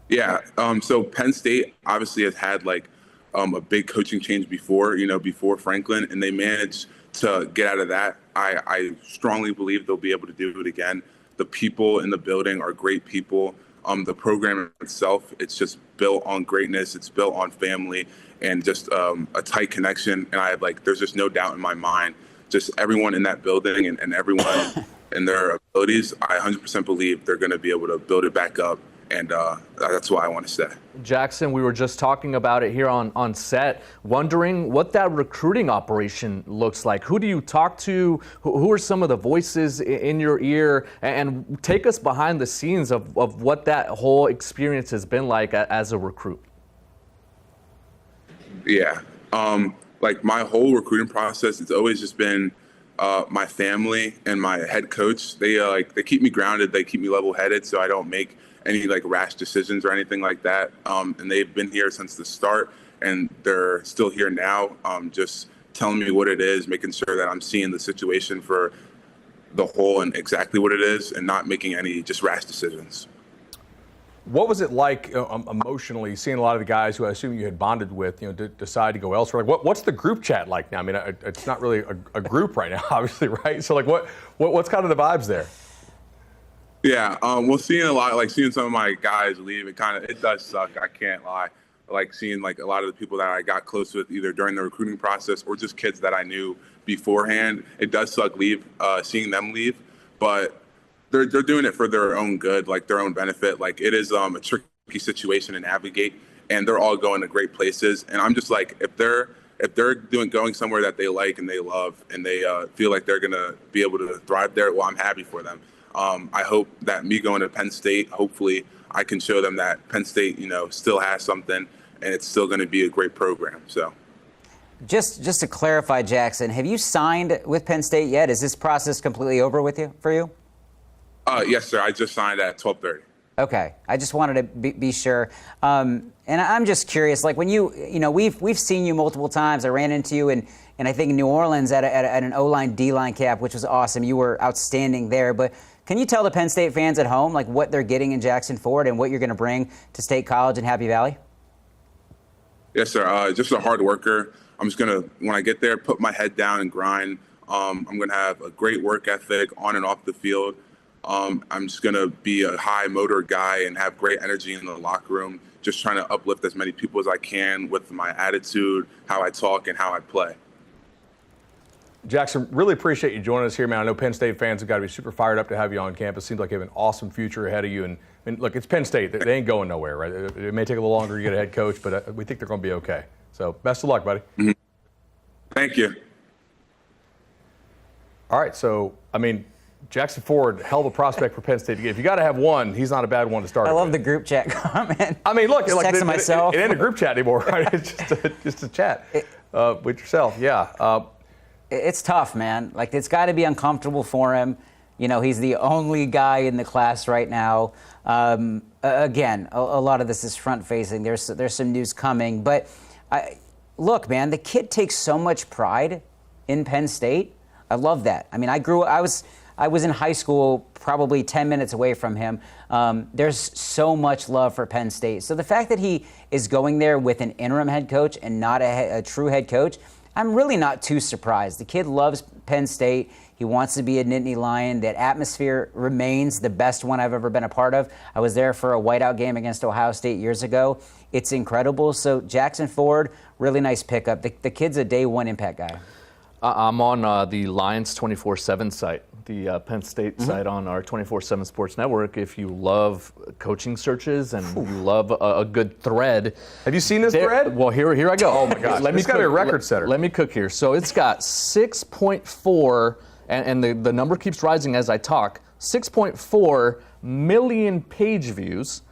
Yeah. So Penn State obviously has had a big coaching change before Franklin, and they managed to get out of that. I strongly believe they'll be able to do it again. The people in the building are great people. The program itself, it's just built on greatness. It's built on family and just a tight connection. And there's just no doubt in my mind, just everyone in that building and everyone and their abilities, I 100% believe they're going to be able to build it back up. And that's why I want to stay. Jackson, we were just talking about it here on set, wondering what that recruiting operation looks like. Who do you talk to? Who are some of the voices in your ear? And take us behind the scenes of what that whole experience has been like as a recruit. Yeah. My whole recruiting process, it's always just been my family and my head coach. They keep me grounded. They keep me level-headed so I don't make any rash decisions or anything like that. And they've been here since the start, and they're still here now, just telling me what it is, making sure that I'm seeing the situation for the whole and exactly what it is, and not making any just rash decisions. What was it like emotionally seeing a lot of the guys who I assume you had bonded with, decide to go elsewhere? What's the group chat like now? I mean, it's not really a group right now, obviously, right? So what's kind of the vibes there? Yeah, well, seeing a lot, seeing some of my guys leave, it does suck. I can't lie. Seeing a lot of the people that I got close with either during the recruiting process or just kids that I knew beforehand, it does suck seeing them leave. But they're doing it for their own good, their own benefit. It is a tricky situation to navigate, and they're all going to great places. And I'm just if they're going somewhere that they like and they love and they feel like they're gonna be able to thrive there, well, I'm happy for them. I hope that me going to Penn State, hopefully I can show them that Penn State, still has something, and it's still going to be a great program. So, Just to clarify, Jackson, have you signed with Penn State yet? Is this process completely over for you? Yes, sir. I just signed at 12:30. Okay, I just wanted to be sure. And I'm just curious, like when we've seen you multiple times. I ran into you and I think in New Orleans at an O-line, D-line camp, which was awesome. You were outstanding there. But can you tell the Penn State fans at home like what they're getting in Jackson Ford and what you're going to bring to State College and Happy Valley? Yes, sir. Just a hard worker. I'm just gonna, when I get there, put my head down and grind. I'm gonna have a great work ethic on and off the field. I'm just gonna be a high motor guy and have great energy in the locker room. Just trying to uplift as many people as I can with my attitude, how I talk, and how I play. Jackson, really appreciate you joining us here, man. I know Penn State fans have got to be super fired up to have you on campus. Seems like you have an awesome future ahead of you. And look, it's Penn State. They ain't going nowhere, right? It may take a little longer to get a head coach, but we think they're going to be okay. So best of luck, buddy. Mm-hmm. Thank you. All right. So, I mean, Jackson Ford, hell of a prospect for Penn State to get. If you got to have one, he's not a bad one to start. I love the group chat comment. I mean, look, just like, texting myself. It ain't a group chat anymore, right? It's just a chat with yourself. Yeah. It's tough, man. Like, it's got to be uncomfortable for him. You know, he's the only guy in the class right now. Again, a lot of this is front-facing. There's some news coming. But, look, man, the kid takes so much pride in Penn State. I love that. I mean, I was in high school probably 10 minutes away from him. There's so much love for Penn State. So the fact that he is going there with an interim head coach and not a true head coach, I'm really not too surprised. The kid loves Penn State. He wants to be a Nittany Lion. That atmosphere remains the best one I've ever been a part of. I was there for a whiteout game against Ohio State years ago. It's incredible. So Jackson Ford, really nice pickup. The kid's a day one impact guy. I'm on the Lions 24/7 site, the Penn State site on our 24/7 Sports Network. If you love coaching searches and you love a good thread. Have you seen this thread? Well, here I go. Oh, my gosh. It's got to be a record setter. Let me cook here. So it's got 6.4, and the number keeps rising as I talk, 6.4 million page views.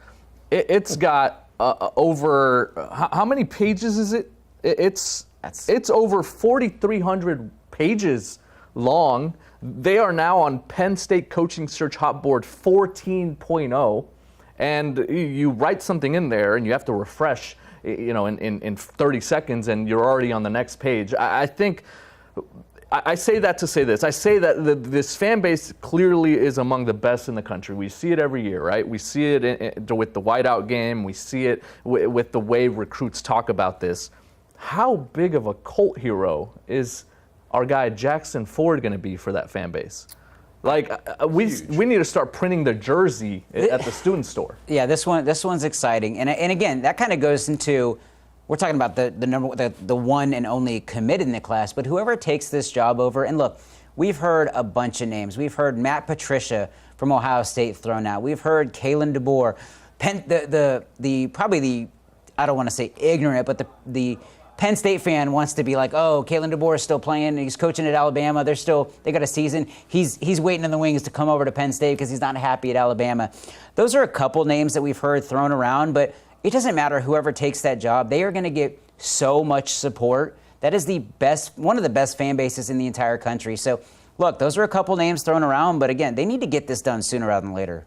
It's got over, how many pages is it? It's over 4,300 pages long. They are now on Penn State Coaching Search Hotboard 14.0, and you write something in there, and you have to refresh, in 30 seconds, and you're already on the next page. I think I say that to say this. I say that this fan base clearly is among the best in the country. We see it every year, right? We see it with the whiteout game. We see it with the way recruits talk about this. How big of a cult hero is our guy Jackson Ford going to be for that fan base? Like, we need to start printing the jersey at the student store. Yeah, this one's exciting, and again, that kind of goes into, we're talking about the one and only committed in the class, but whoever takes this job over, and look, we've heard a bunch of names. We've heard Matt Patricia from Ohio State thrown out. We've heard Kalen DeBoer, probably the I don't want to say ignorant, but the Penn State fan wants to be like, oh, Kalen DeBoer is still playing. He's coaching at Alabama. They got a season. He's waiting in the wings to come over to Penn State because he's not happy at Alabama. Those are a couple names that we've heard thrown around, but it doesn't matter whoever takes that job. They are going to get so much support. That is one of the best fan bases in the entire country. So, look, those are a couple names thrown around, but again, they need to get this done sooner rather than later.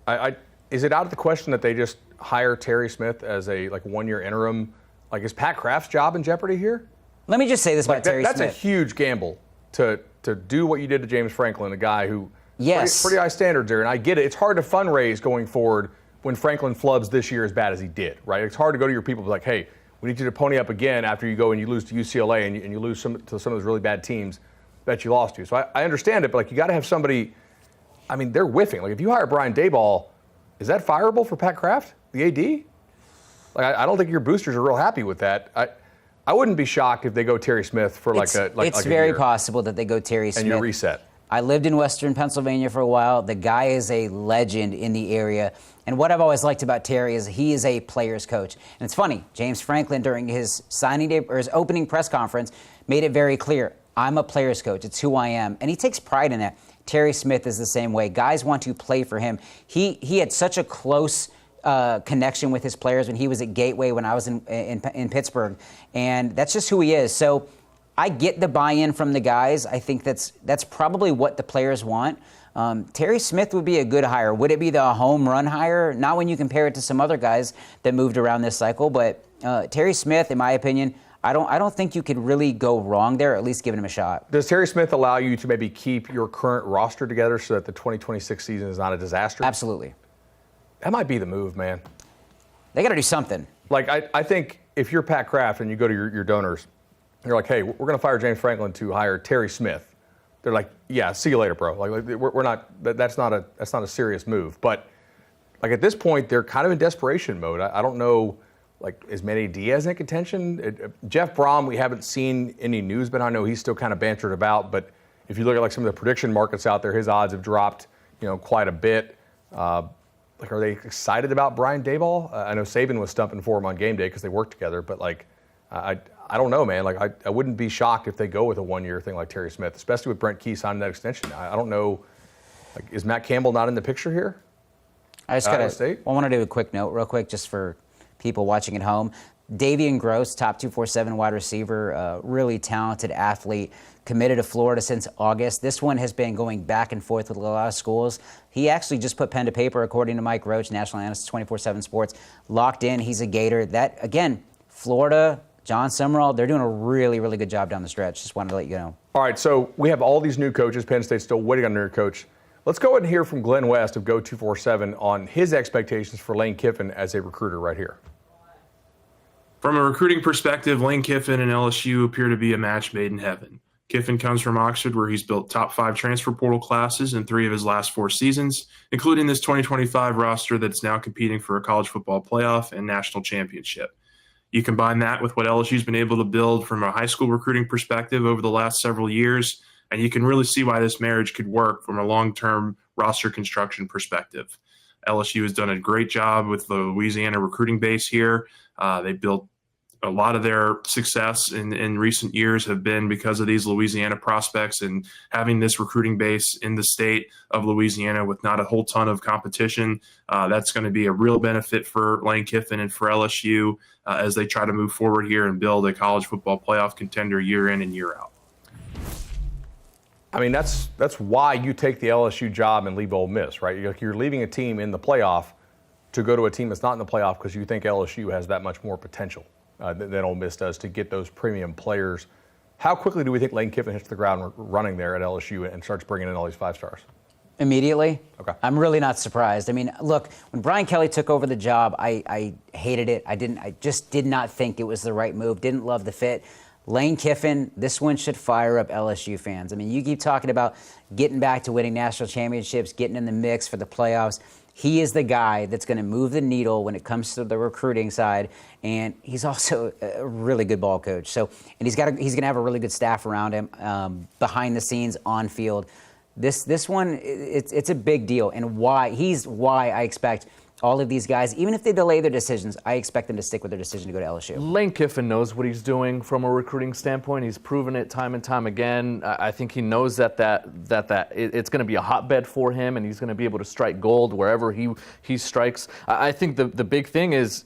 Is it out of the question that they just hire Terry Smith as a one-year interim? Like, is Pat Kraft's job in jeopardy here? Let me just say this about Terry Smith. That's a huge gamble to do what you did to James Franklin, a guy who pretty high standards there. And I get it. It's hard to fundraise going forward when Franklin flubs this year as bad as he did, right? It's hard to go to your people and be like, hey, we need you to pony up again after you go and you lose to UCLA and you lose to some of those really bad teams that you lost to. So I understand it, but you got to have somebody. I mean, they're whiffing. Like, if you hire Brian Daboll, is that fireable for Pat Kraft, the AD? Like, I don't think your boosters are real happy with that. I wouldn't be shocked if they go Terry Smith for It's very possible that they go Terry Smith. And you reset. I lived in Western Pennsylvania for a while. The guy is a legend in the area. And what I've always liked about Terry is he is a player's coach. And it's funny, James Franklin, during his signing day or his opening press conference, made it very clear, I'm a player's coach. It's who I am. And he takes pride in that. Terry Smith is the same way. Guys want to play for him. He had such a close connection with his players when he was at Gateway when I was in Pittsburgh. And that's just who he is. So I get the buy-in from the guys. I think that's probably what the players want. Terry Smith would be a good hire. Would it be the home run hire? Not when you compare it to some other guys that moved around this cycle, but Terry Smith, in my opinion, I don't think you could really go wrong there, at least giving him a shot. Does Terry Smith allow you to maybe keep your current roster together so that the 2026 season is not a disaster? Absolutely. That might be the move, man. They got to do something. Like, I think if you're Pat Kraft and you go to your donors, you're like, hey, we're going to fire James Franklin to hire Terry Smith. They're like, yeah, see you later, bro. Like, we're not. That's not a serious move. But like at this point, they're kind of in desperation mode. I don't know. Like, is Manny Diaz in contention? Jeff Brom, we haven't seen any news, but I know he's still kind of bantered about. But if you look at like some of the prediction markets out there, his odds have dropped, quite a bit. Like, are they excited about Brian Daboll? I know Saban was stumping for him on game day because they worked together. But like, I don't know, man. Like, I wouldn't be shocked if they go with a one-year thing like Terry Smith, especially with Brent Key signing that extension. I don't know. Like, is Matt Campbell not in the picture here? I want to do a quick note real quick just for people watching at home. Davian Gross, top 247 wide receiver, really talented athlete, committed to Florida since August. This one has been going back and forth with a lot of schools. He actually just put pen to paper, according to Mike Roach, national analyst, 24/7 Sports, locked in. He's a Gator. That, again, Florida, John Summerall, they're doing a really, really good job down the stretch. Just wanted to let you know. All right, so we have all these new coaches. Penn State's still waiting on their coach. Let's go ahead and hear from Glenn West of Go 247 on his expectations for Lane Kiffin as a recruiter right here. From a recruiting perspective, Lane Kiffin and LSU appear to be a match made in heaven. Kiffin comes from Oxford, where he's built top 5 transfer portal classes in 3 of his last 4 seasons, including this 2025 roster that's now competing for a college football playoff and national championship. You combine that with what LSU's been able to build from a high school recruiting perspective over the last several years, and you can really see why this marriage could work from a long-term roster construction perspective. LSU has done a great job with the Louisiana recruiting base here. They built a lot of their success in recent years have been because of these Louisiana prospects and having this recruiting base in the state of Louisiana with not a whole ton of competition. That's going to be a real benefit for Lane Kiffin and for LSU as they try to move forward here and build a college football playoff contender year in and year out. I mean, that's why you take the LSU job and leave Ole Miss, right? You're leaving a team in the playoff to go to a team that's not in the playoff because you think LSU has that much more potential than Ole Miss does to get those premium players. How quickly do we think Lane Kiffin hits the ground running there at LSU and starts bringing in all these 5 stars? Immediately. Okay. I'm really not surprised. I mean, look, when Brian Kelly took over the job, I hated it. I just did not think it was the right move. Didn't love the fit. Lane Kiffin, this one should fire up LSU fans. I mean, you keep talking about getting back to winning national championships, getting in the mix for the playoffs. He is the guy that's going to move the needle when it comes to the recruiting side, and he's also a really good ball coach. So, and he's going to have a really good staff around him, behind the scenes, on field. This one, it's a big deal, and why I expect all of these guys, even if they delay their decisions, I expect them to stick with their decision to go to LSU. Lane Kiffin knows what he's doing from a recruiting standpoint. He's proven it time and time again. I think he knows that it's going to be a hotbed for him, and he's going to be able to strike gold wherever he strikes. I think the big thing is,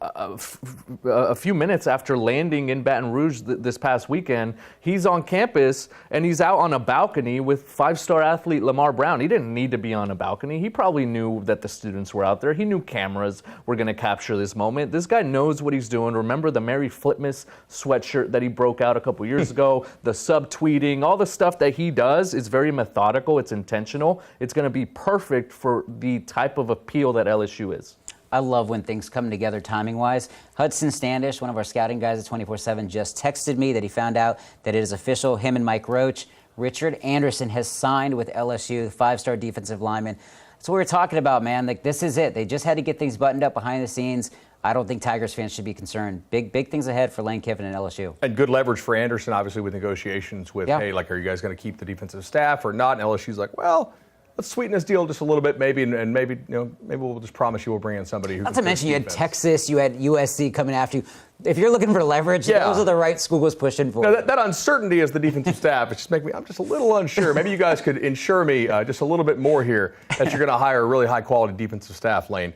a few minutes after landing in Baton Rouge this past weekend, he's on campus and he's out on a balcony with 5-star athlete Lamar Brown. He didn't need to be on a balcony. He probably knew that the students were out there. He knew cameras were going to capture this moment. This guy knows what he's doing. Remember the Mary Flipmas sweatshirt that he broke out a couple years ago, the subtweeting, all the stuff that he does is very methodical. It's intentional. It's going to be perfect for the type of appeal that LSU is. I love when things come together timing-wise. Hudson Standish, one of our scouting guys at 24/7, just texted me that he found out that it is official. Him and Mike Roach, Richard Anderson has signed with LSU, 5-star defensive lineman. That's what we were talking about, man. Like, this is it. They just had to get things buttoned up behind the scenes. I don't think Tigers fans should be concerned. Big things ahead for Lane Kiffin and LSU. And good leverage for Anderson, obviously, with negotiations with, hey, like, are you guys going to keep the defensive staff or not? And LSU's like, well, let's sweeten this deal just a little bit, maybe, and maybe we'll just promise you we'll bring in somebody who. Not to mention, you had Texas, you had USC coming after you. If you're looking for leverage, those are the right schools pushing for. Now, that uncertainty as the defensive staff, it's just making me. I'm just a little unsure. Maybe you guys could insure me just a little bit more here that you're going to hire a really high quality defensive staff, Lane.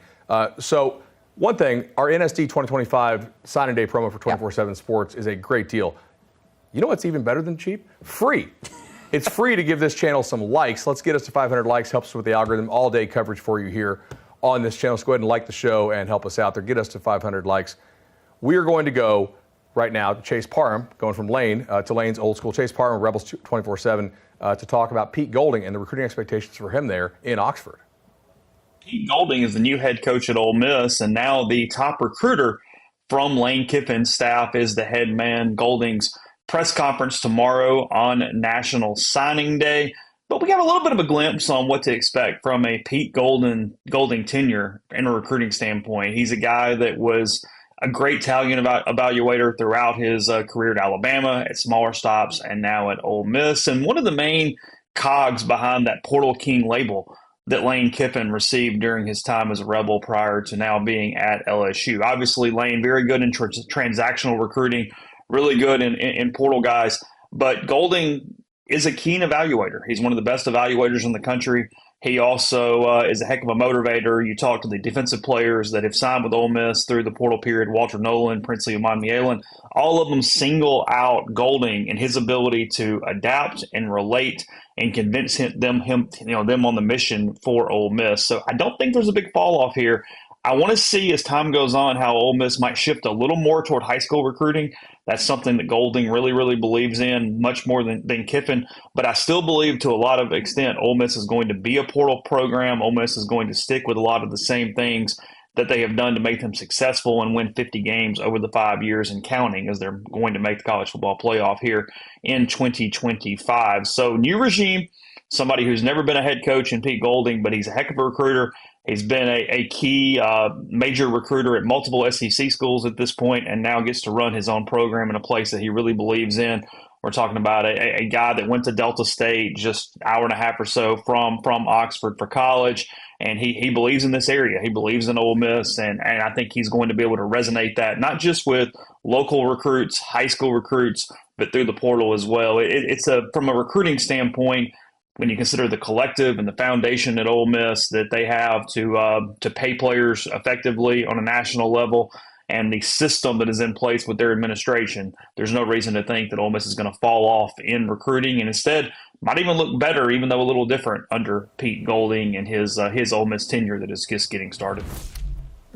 So one thing, our NSD 2025 signing day promo for 24/7 Sports is a great deal. You know what's even better than cheap? Free. It's free to give this channel some likes. Let's get us to 500 likes. Helps us with the algorithm. All day coverage for you here on this channel. So go ahead and like the show and help us out there. Get us to 500 likes. We are going to go right now to Chase Parham, going from Lane to Lane's old school. Chase Parham, Rebels 24/7, to talk about Pete Golding and the recruiting expectations for him there in Oxford. Pete Golding is the new head coach at Ole Miss, and now the top recruiter from Lane Kiffin's staff is the head man. Golding's press conference tomorrow on National Signing Day. But we got a little bit of a glimpse on what to expect from a Pete Golding tenure in a recruiting standpoint. He's a guy that was a great talent evaluator throughout his career at Alabama, at smaller stops, and now at Ole Miss. And one of the main cogs behind that Portal King label that Lane Kiffin received during his time as a Rebel prior to now being at LSU. Obviously, Lane, very good in transactional recruiting, really good in portal guys, but Golding is a keen evaluator. He's one of the best evaluators in the country. He also is a heck of a motivator. You talk to the defensive players that have signed with Ole Miss through the portal period, Walter Nolan, Princely Umanmielen, all of them single out Golding and his ability to adapt and relate and convince them on the mission for Ole Miss. So I don't think there's a big fall off here. I want to see as time goes on how Ole Miss might shift a little more toward high school recruiting. That's something that Golding really, really believes in, much more than Kiffin. But I still believe to a lot of extent Ole Miss is going to be a portal program. Ole Miss is going to stick with a lot of the same things that they have done to make them successful and win 50 games over the 5 years and counting, as they're going to make the college football playoff here in 2025. So new regime, somebody who's never been a head coach in Pete Golding, but he's a heck of a recruiter. He's been a key major recruiter at multiple SEC schools at this point, and now gets to run his own program in a place that he really believes in. We're talking about a guy that went to Delta State just an hour and a half or so from Oxford for college, and he believes in this area. He believes in Ole Miss, and I think he's going to be able to resonate that, not just with local recruits, high school recruits, but through the portal as well. It's from a recruiting standpoint, when you consider the collective and the foundation at Ole Miss that they have to pay players effectively on a national level, and the system that is in place with their administration, there's no reason to think that Ole Miss is going to fall off in recruiting, and instead might even look better, even though a little different under Pete Golding and his Ole Miss tenure that is just getting started.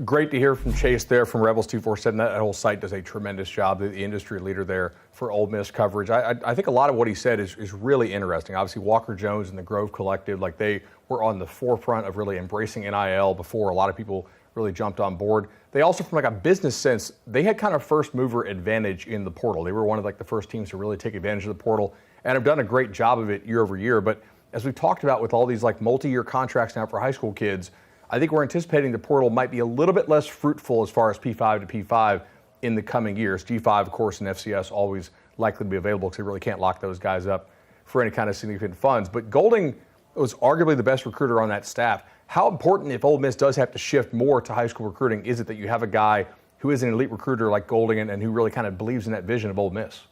Great to hear from Chase there from Rebels 247. That whole site does a tremendous job. The industry leader there for Ole Miss coverage. I think a lot of what he said is really interesting. Obviously, Walker Jones and the Grove Collective, like they were on the forefront of really embracing NIL before a lot of people really jumped on board. They also, from like a business sense, they had kind of first mover advantage in the portal. They were one of like the first teams to really take advantage of the portal and have done a great job of it year over year. But as we've talked about with all these like multi-year contracts now for high school kids, I think we're anticipating the portal might be a little bit less fruitful as far as P5 to P5 in the coming years. G5, of course, and FCS always likely to be available because they really can't lock those guys up for any kind of significant funds. But Golding was arguably the best recruiter on that staff. How important, if Ole Miss does have to shift more to high school recruiting, is it that you have a guy who is an elite recruiter like Golding and who really kind of believes in that vision of Ole Miss?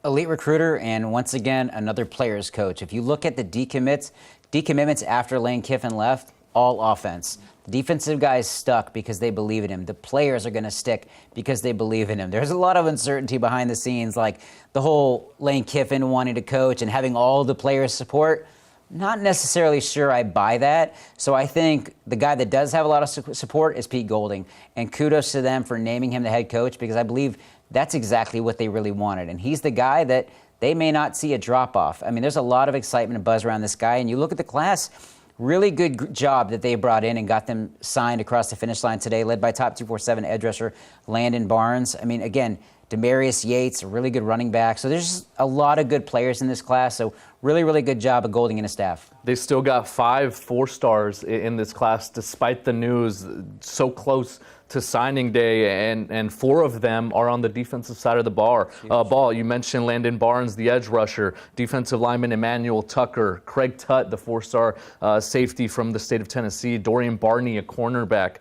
Elite recruiter, and once again, another player's coach. If you look at the decommitments after Lane Kiffin left, all offense. The defensive guys stuck because they believe in him. The players are going to stick because they believe in him. There's a lot of uncertainty behind the scenes, like the whole Lane Kiffin wanting to coach and having all the players support. Not necessarily sure I buy that. So I think the guy that does have a lot of support is Pete Golding. And kudos to them for naming him the head coach, because I believe that's exactly what they really wanted. And he's the guy that they may not see a drop-off. I mean, there's a lot of excitement and buzz around this guy. And you look at the class, really good job that they brought in and got them signed across the finish line today, led by top 247 edge rusher Landon Barnes. I mean, again, Demarius Yates, a really good running back. So there's just a lot of good players in this class. So really, really good job of Golding and his staff. They still got 5 4-stars in this class, despite the news so close to signing day, and 4 of them are on the defensive side of the ball. You mentioned Landon Barnes, the edge rusher, defensive lineman Emmanuel Tucker, Craig Tutt, the 4-star safety from the state of Tennessee, Dorian Barney, a cornerback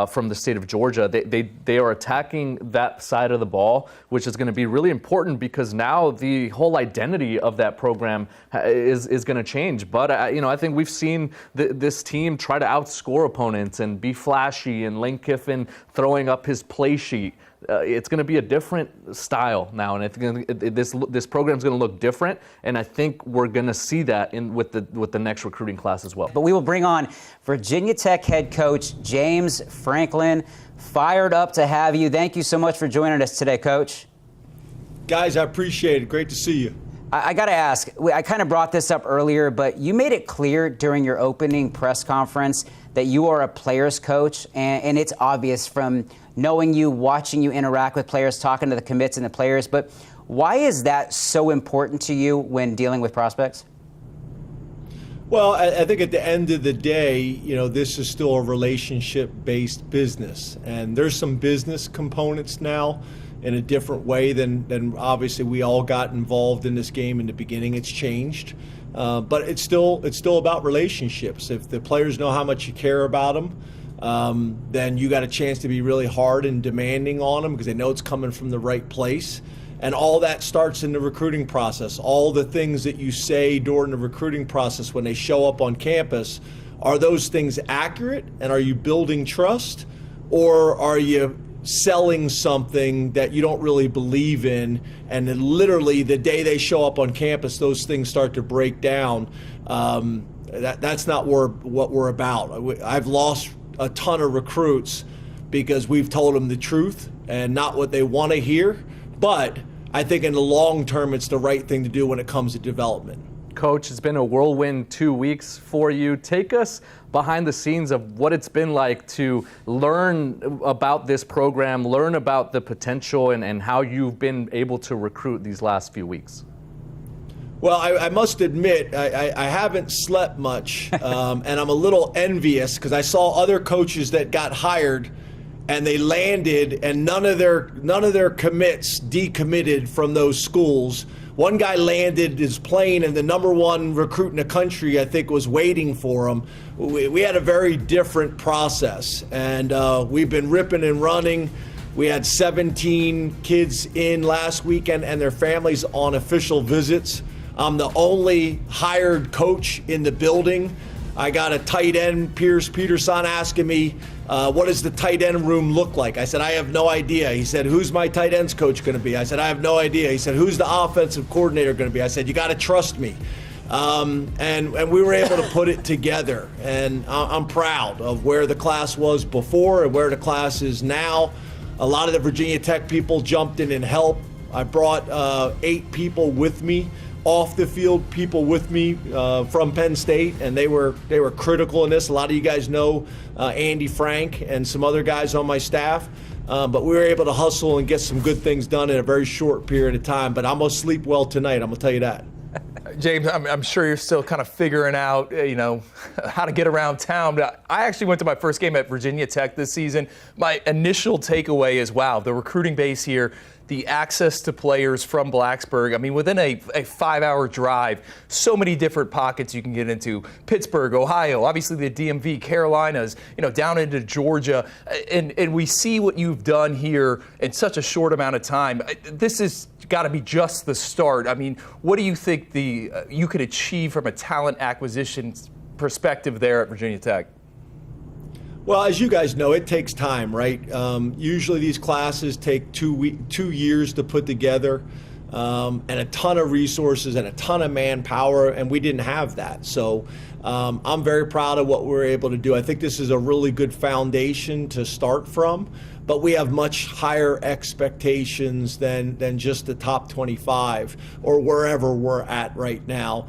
from the state of Georgia. They are attacking that side of the ball, which is going to be really important because now the whole identity of that program is going to change. But I think we've seen this team try to outscore opponents and be flashy, and Lane Kiffin throwing up his play sheet. it's going to be a different style now, and this program's going to look different. And I think we're going to see that with the next recruiting class as well. But we will bring on Virginia Tech head coach James Franklin. Fired up to have you. Thank you so much for joining us today, Coach. Guys, I appreciate it. Great to see you. I got to ask, I kind of brought this up earlier, but you made it clear during your opening press conference that you are a player's coach, and it's obvious from knowing you, watching you interact with players, talking to the commits and the players. But why is that so important to you when dealing with prospects? Well, I think at the end of the day, this is still a relationship-based business, and there's some business components now in a different way than obviously we all got involved in this game in the beginning. It's changed, but it's still about relationships. If the players know how much you care about them, then you got a chance to be really hard and demanding on them because they know it's coming from the right place. And all that starts in the recruiting process. All the things that you say during the recruiting process when they show up on campus, are those things accurate? And are you building trust? Or are you selling something that you don't really believe in? And then literally the day they show up on campus, those things start to break down. That's not what we're about. I've lost a ton of recruits because we've told them the truth and not what they want to hear. But I think in the long term, it's the right thing to do when it comes to development. Coach, it's been a whirlwind 2 weeks for you. Take us behind the scenes of what it's been like to learn about this program, learn about the potential, and how you've been able to recruit these last few weeks. Well, I must admit, I haven't slept much, and I'm a little envious because I saw other coaches that got hired and they landed, and none of their commits decommitted from those schools. One guy landed his plane, and the number one recruit in the country, I think, was waiting for him. We had a very different process, and we've been ripping and running. We had 17 kids in last weekend and their families on official visits. I'm the only hired coach in the building. I got a tight end, Pierce Peterson, asking me, what does the tight end room look like? I said, I have no idea. He said, who's my tight ends coach going to be? I said, I have no idea. He said, who's the offensive coordinator going to be? I said, you got to trust me. And we were able to put it together. And I'm proud of where the class was before and where the class is now. A lot of the Virginia Tech people jumped in and helped. I brought 8 people with me, off the field people with me from Penn State, and they were critical in this. A lot of you guys know Andy Frank and some other guys on my staff, but we were able to hustle and get some good things done in a very short period of time. But I'm gonna sleep well tonight, I'm gonna tell you that. James, I'm sure you're still kind of figuring out, how to get around town. But I actually went to my first game at Virginia Tech this season. My initial takeaway is, wow, the recruiting base here, the access to players from Blacksburg. I mean, within a 5-hour drive, so many different pockets you can get into. Pittsburgh, Ohio, obviously the DMV, Carolinas, down into Georgia. And we see what you've done here in such a short amount of time. This has got to be just the start. I mean, what do you think you could achieve from a talent acquisition perspective there at Virginia Tech? Well, as you guys know, it takes time, right? Usually these classes take 2 years to put together, and a ton of resources and a ton of manpower, and we didn't have that. So I'm very proud of what we're able to do. I think this is a really good foundation to start from, but we have much higher expectations than just the top 25 or wherever we're at right now.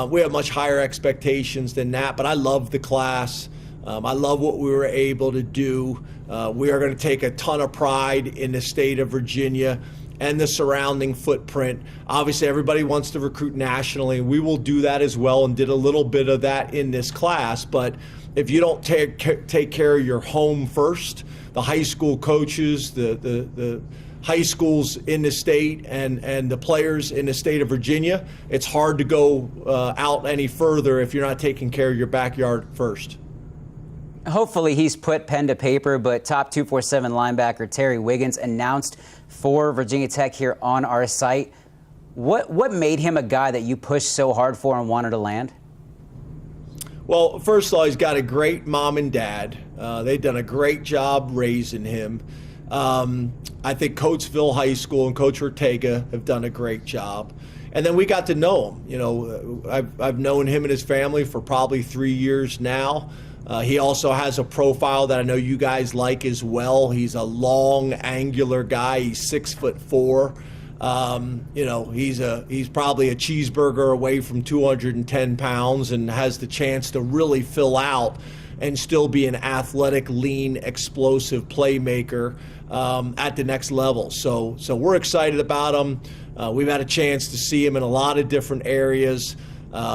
We have much higher expectations than that, but I love the class. I love what we were able to do. We are going to take a ton of pride in the state of Virginia and the surrounding footprint. Obviously, everybody wants to recruit nationally, and we will do that as well, and did a little bit of that in this class. But if you don't take care of your home first, the high school coaches, the high schools in the state, and the players in the state of Virginia, it's hard to go out any further if you're not taking care of your backyard first. Hopefully he's put pen to paper, but top 247 linebacker Terry Wiggins announced for Virginia Tech here on our site. What made him a guy that you pushed so hard for and wanted to land? Well, first of all, he's got a great mom and dad. They've done a great job raising him. I think Coatesville High School and Coach Ortega have done a great job. And then we got to know him. You know, I've known him and his family for probably 3 years now. He also has a profile that I know you guys like as well. He's a long, angular guy. He's 6'4". You know, he's probably a cheeseburger away from 210 pounds and has the chance to really fill out and still be an athletic, lean, explosive playmaker at the next level. So we're excited about him. We've had a chance to see him in a lot of different areas.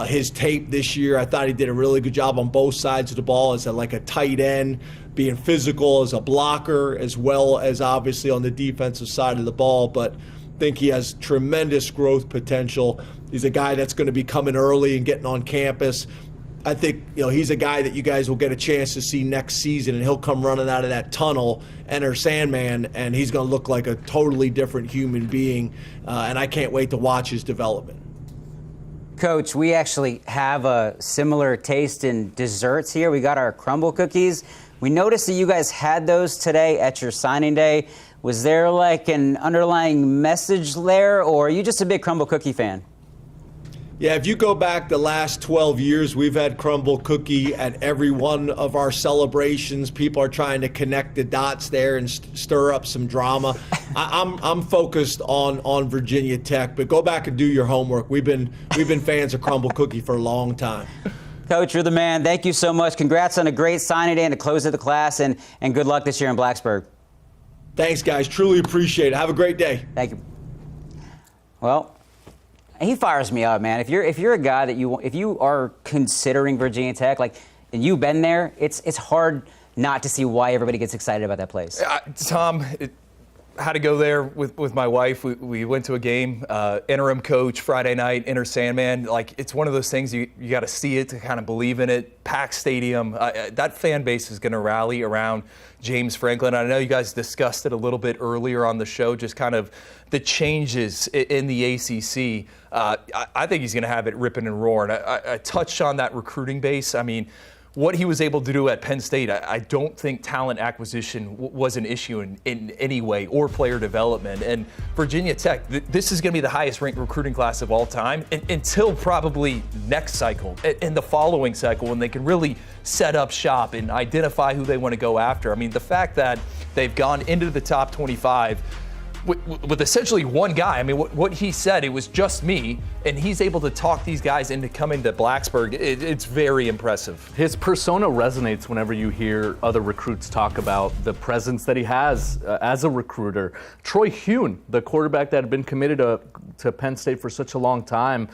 His tape this year, I thought he did a really good job on both sides of the ball as like a tight end, being physical as a blocker, as well as obviously on the defensive side of the ball. But I think he has tremendous growth potential. He's a guy that's going to be coming early and getting on campus. I think, you know, he's a guy that you guys will get a chance to see next season, and he'll come running out of that tunnel, enter Sandman, and he's going to look like a totally different human being. And I can't wait to watch his development. Coach, we actually have a similar taste in desserts here. We got our crumble cookies. We noticed that you guys had those today at your signing day. Was there like an underlying message there, or are you just a big crumble cookie fan? Yeah, if you go back the last 12 years, we've had crumble cookie at every one of our celebrations. People are trying to connect the dots there and stir up some drama. I'm focused on Virginia Tech, but go back and do your homework. We've been fans of crumble cookie for a long time. Coach, you're the man. Thank you so much. Congrats on a great signing day and the close of the class, and good luck this year in Blacksburg. Thanks, guys. Truly appreciate it. Have a great day. Thank you. Well, he fires me up, man. If you're a guy that if you are considering Virginia Tech, like, and you've been there, it's hard not to see why everybody gets excited about that place. Tom, had to go there with my wife. We went to a game, interim coach Friday night, Inter Sandman. Like, it's one of those things you got to see it to kind of believe in it. Packed stadium. That fan base is going to rally around James Franklin. I know you guys discussed it a little bit earlier on the show, just kind of the changes in the ACC. I think he's going to have it ripping and roaring. I touched on that recruiting base. I mean, what he was able to do at Penn State, I don't think talent acquisition was an issue in any way, or player development. And Virginia Tech, this is going to be the highest ranked recruiting class of all time until probably next cycle, in the following cycle, when they can really set up shop and identify who they want to go after. I mean, the fact that they've gone into the top 25 with essentially one guy. I mean, what he said, it was just me, and he's able to talk these guys into coming to Blacksburg. It's very impressive. His persona resonates whenever you hear other recruits talk about the presence that he has as a recruiter. Troy Hune, the quarterback that had been committed to Penn State for such a long time,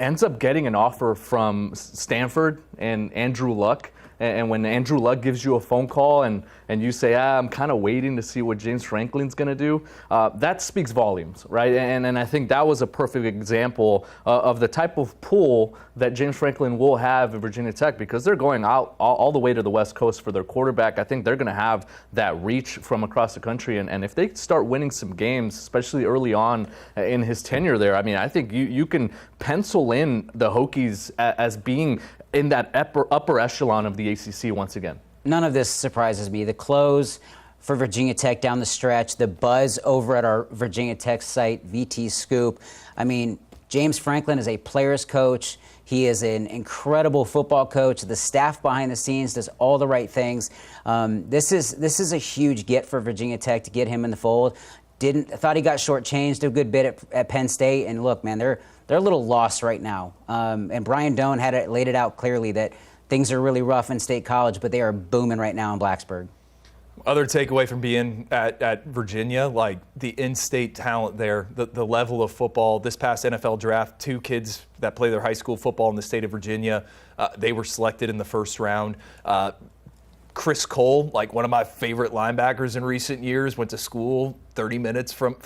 ends up getting an offer from Stanford and Andrew Luck. And when Andrew Luck gives you a phone call and you say, I'm kind of waiting to see what James Franklin's going to do, that speaks volumes, right? And I think that was a perfect example of the type of pull that James Franklin will have at Virginia Tech, because they're going out all the way to the West Coast for their quarterback. I think they're going to have that reach from across the country. And if they start winning some games, especially early on in his tenure there, I mean, I think you can pencil in the Hokies as being in that upper echelon of the ACC once again. None of this surprises me. The close for Virginia Tech down the stretch, the buzz over at our Virginia Tech site, VT Scoop. I mean, James Franklin is a player's coach. He is an incredible football coach. The staff behind the scenes does all the right things. This is a huge get for Virginia Tech to get him in the fold. Thought he got shortchanged a good bit at Penn State. And look, man, they're a little lost right now. And Brian Doan laid it out clearly that things are really rough in State College, but they are booming right now in Blacksburg. Other takeaway from being at Virginia, like the in-state talent there, the level of football. This past NFL draft, 2 kids that play their high school football in the state of Virginia, they were selected in the first round. Chris Cole, like one of my favorite linebackers in recent years, went to school 30 minutes from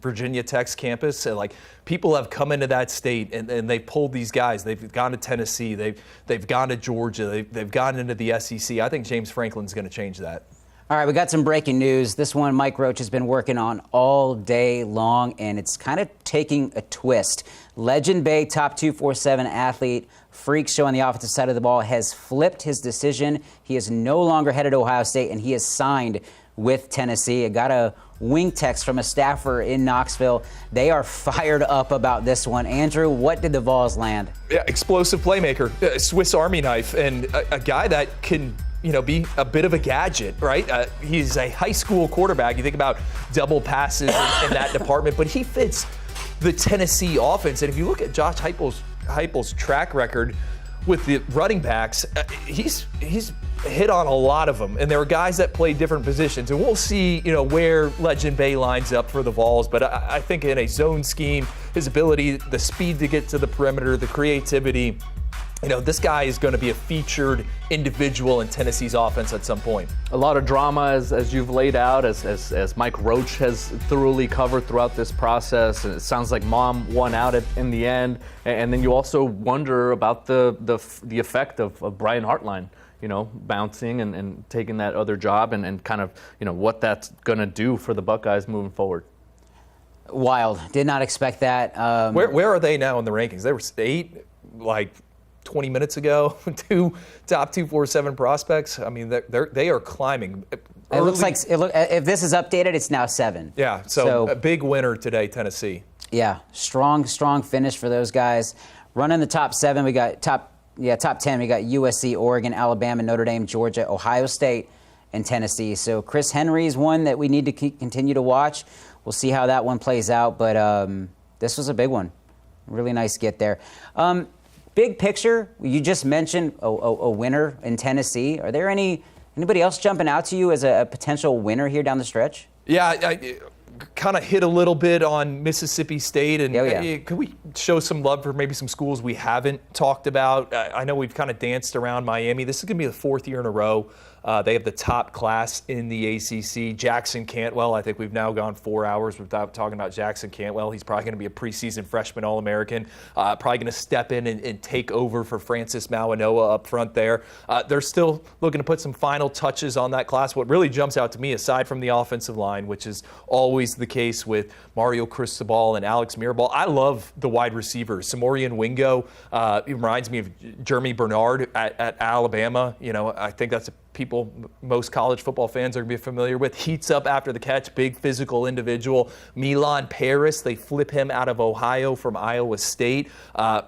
Virginia Tech's campus. And like, people have come into that state and they pulled these guys. They've gone to Tennessee. They've gone to Georgia. They've gone into the SEC. I think James Franklin's going to change that. All right, we got some breaking news. This one Mike Roach has been working on all day long, and it's kind of taking a twist. Legend Bay top 247 athlete, freak show on the offensive side of the ball, has flipped his decision. He is no longer headed to Ohio State, and he is signed with Tennessee. I got a wing text from a staffer in Knoxville. They are fired up about this one. Andrew, what did the Vols land? Yeah, explosive playmaker, Swiss Army knife, and a guy that can be a bit of a gadget, right? He's a high school quarterback. You think about double passes in that department, but he fits the Tennessee offense. And if you look at Josh Heupel's track record with the running backs, he's hit on a lot of them. And there are guys that play different positions. And we'll see, where Legend Bay lines up for the Vols. But I think in a zone scheme, his ability, the speed to get to the perimeter, the creativity, this guy is going to be a featured individual in Tennessee's offense at some point. A lot of drama as you've laid out, as Mike Roach has thoroughly covered throughout this process. And it sounds like Mom won out in the end. And then you also wonder about the effect of Brian Hartline, bouncing and taking that other job and kind of, what that's going to do for the Buckeyes moving forward. Wild. Did not expect that. Where are they now in the rankings? They were 8, 20 minutes ago, top 247 prospects. I mean, they are climbing. It looks like if this is updated, it's now 7. Yeah, so a big winner today, Tennessee. Yeah, strong finish for those guys. Running the top 7, we got top 10. We got USC, Oregon, Alabama, Notre Dame, Georgia, Ohio State, and Tennessee. So Chris Henry's one that we need to continue to watch. We'll see how that one plays out, but this was a big one. Really nice get there. Big picture, you just mentioned a winner in Tennessee. Are there anybody else jumping out to you as a potential winner here down the stretch? Yeah, I kind of hit a little bit on Mississippi State. And could we show some love for maybe some schools we haven't talked about? I know we've kind of danced around Miami. This is going to be the 4th year in a row. They have the top class in the ACC. Jackson Cantwell, I think we've now gone 4 hours without talking about Jackson Cantwell. He's probably going to be a preseason freshman All-American, probably going to step in and take over for Francis Mawanoa up front there. They're still looking to put some final touches on that class. What really jumps out to me, aside from the offensive line, which is always the case with Mario Cristobal and Alex Mirabal, I love the wide receivers. Samorian Wingo, he reminds me of Jeremy Bernard at Alabama. I think that's people most college football fans are going to be familiar with. Heats up after the catch, big physical individual. Milan Paris, they flip him out of Ohio from Iowa State.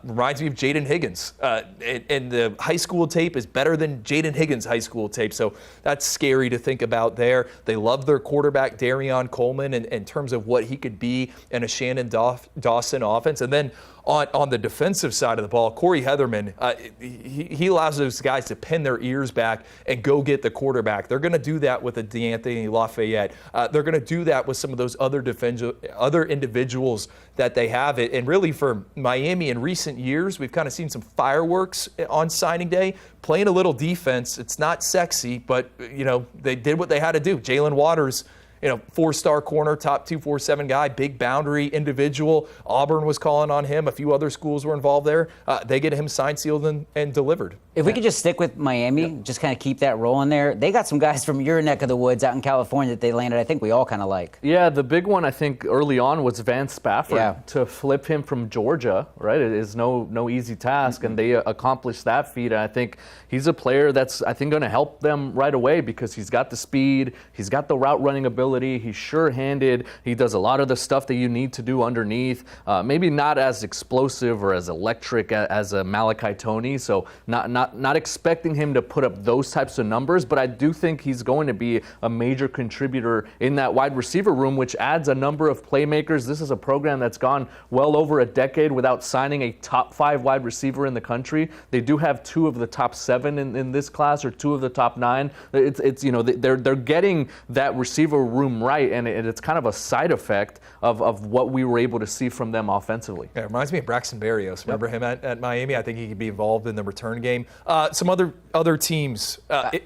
Reminds me of Jaden Higgins. And the high school tape is better than Jaden Higgins' high school tape, so that's scary to think about there. They love their quarterback, Darion Coleman, in terms of what he could be in a Shannon Dawson offense. And then on the defensive side of the ball, Corey Heatherman, he allows those guys to pin their ears back and go get the quarterback. They're going to do that with a DeAnthony Lafayette. They're going to do that with some of those other individuals that they have. And really for Miami in recent years, we've kind of seen some fireworks on signing day, playing a little defense. It's not sexy, but, they did what they had to do. Jalen Waters, 4-star corner, top 247 guy, big boundary individual. Auburn was calling on him. A few other schools were involved there. They get him signed, sealed, and delivered. If we could just stick with Miami, just kind of keep that rolling there. They got some guys from your neck of the woods out in California that they landed, I think we all kind of like. Yeah, the big one I think early on was Vance Spafford. Yeah. To flip him from Georgia, right? It is no easy task, and they accomplished that feat. And I think he's a player that's, I think, going to help them right away because he's got the speed, he's got the route running ability, he's sure-handed, he does a lot of the stuff that you need to do underneath. Maybe not as explosive or as electric as a Malachi Toney, so not expecting him to put up those types of numbers, but I do think he's going to be a major contributor in that wide receiver room, which adds a number of playmakers. This is a program that's gone well over a decade without signing a top 5 wide receiver in the country. They do have 2 of the top 7 in this class, or 2 of the top 9. It's they're getting that receiver room right, and it's kind of a side effect of what we were able to see from them offensively. Yeah, it reminds me of Braxton Berrios. Remember him at Miami? I think he could be involved in the return game. Some other teams. I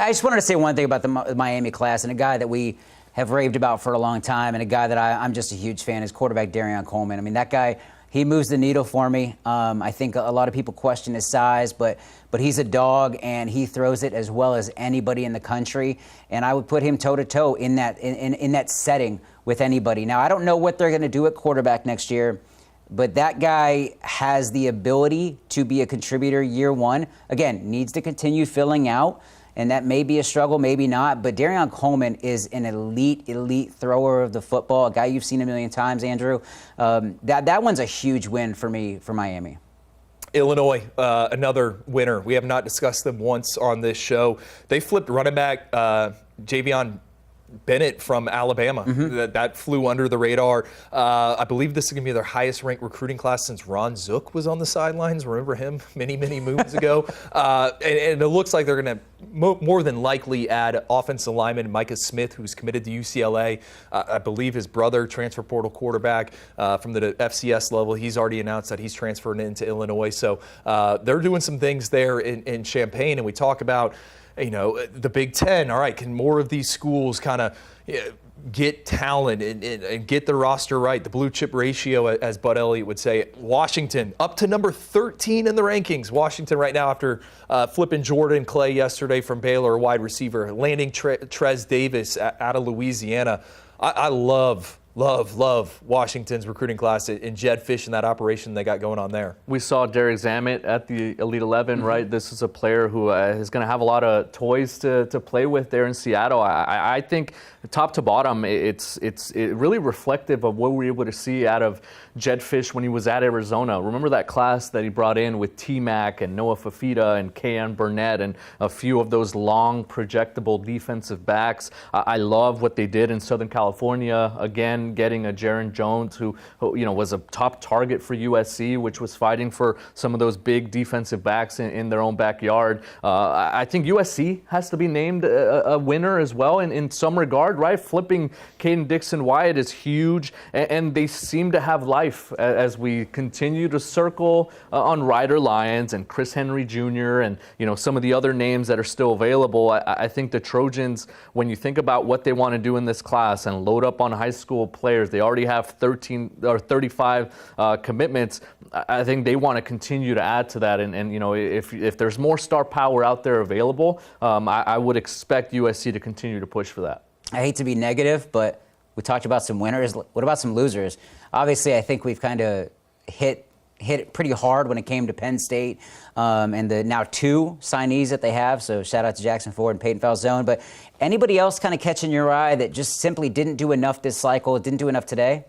just wanted to say one thing about the Miami class, and a guy that we have raved about for a long time, and a guy that I'm just a huge fan is quarterback Darion Coleman. I mean, that guy, he moves the needle for me. I think a lot of people question his size, but he's a dog, and he throws it as well as anybody in the country. And I would put him toe-to-toe in that setting with anybody. Now, I don't know what they're going to do at quarterback next year, but that guy has the ability to be a contributor year one. Again, needs to continue filling out. and that may be a struggle, maybe not. But Darion Coleman is an elite thrower of the football, a guy you've seen a million times, Andrew. That one's a huge win for me for Miami. Illinois, another winner. We have not discussed them once on this show. They flipped running back Javion Bennett from Alabama. That flew under the radar. I believe this is going to be their highest ranked recruiting class since Ron Zook was on the sidelines. Remember him many moons ago? And it looks like they're going to more than likely add offensive lineman Micah Smith, who's committed to UCLA. I believe his brother, transfer portal quarterback from the FCS level, he's already announced that he's transferring into Illinois. So they're doing some things there in Champaign. And we talk about, the Big Ten. All right, can more of these schools kind of get talent and get the roster right? The blue chip ratio, as Bud Elliott would say. Washington up to number 13 in the rankings. Washington right now after flipping Jordan Clay yesterday from Baylor, a wide receiver, landing Trez Davis out of Louisiana. I love Washington's recruiting class and Jed Fish and that operation they got going on there. We saw Derek Zammit at the Elite 11, right? This is a player who is going to have a lot of toys to play with there in Seattle. I think top to bottom, it's really reflective of what we were able to see out of Jed Fish when he was at Arizona. Remember that class that he brought in with T-Mac and Noah Fafita and Kayan Burnett and a few of those long, projectable defensive backs. I love what they did in Southern California. Again, getting a Jaron Jones who was a top target for USC, which was fighting for some of those big defensive backs in their own backyard. I think USC has to be named a winner as well in some regard, right? Flipping Caden Dixon-Wyatt is huge, and they seem to have life as we continue to circle on Ryder Lyons and Chris Henry Jr. and some of the other names that are still available. I think the Trojans, when you think about what they want to do in this class and load up on high school players, they already have 13 or 35 commitments. I think they want to continue to add to that, and if there's more star power out there available, I would expect USC to continue to push for that. I hate to be negative, but we talked about some winners. What about some losers? Obviously, I think we've kind of hit it pretty hard when it came to Penn State and the now 2 signees that they have. So shout out to Jackson Ford and Peyton Falzone. But anybody else kind of catching your eye that just simply didn't do enough this cycle, didn't do enough today?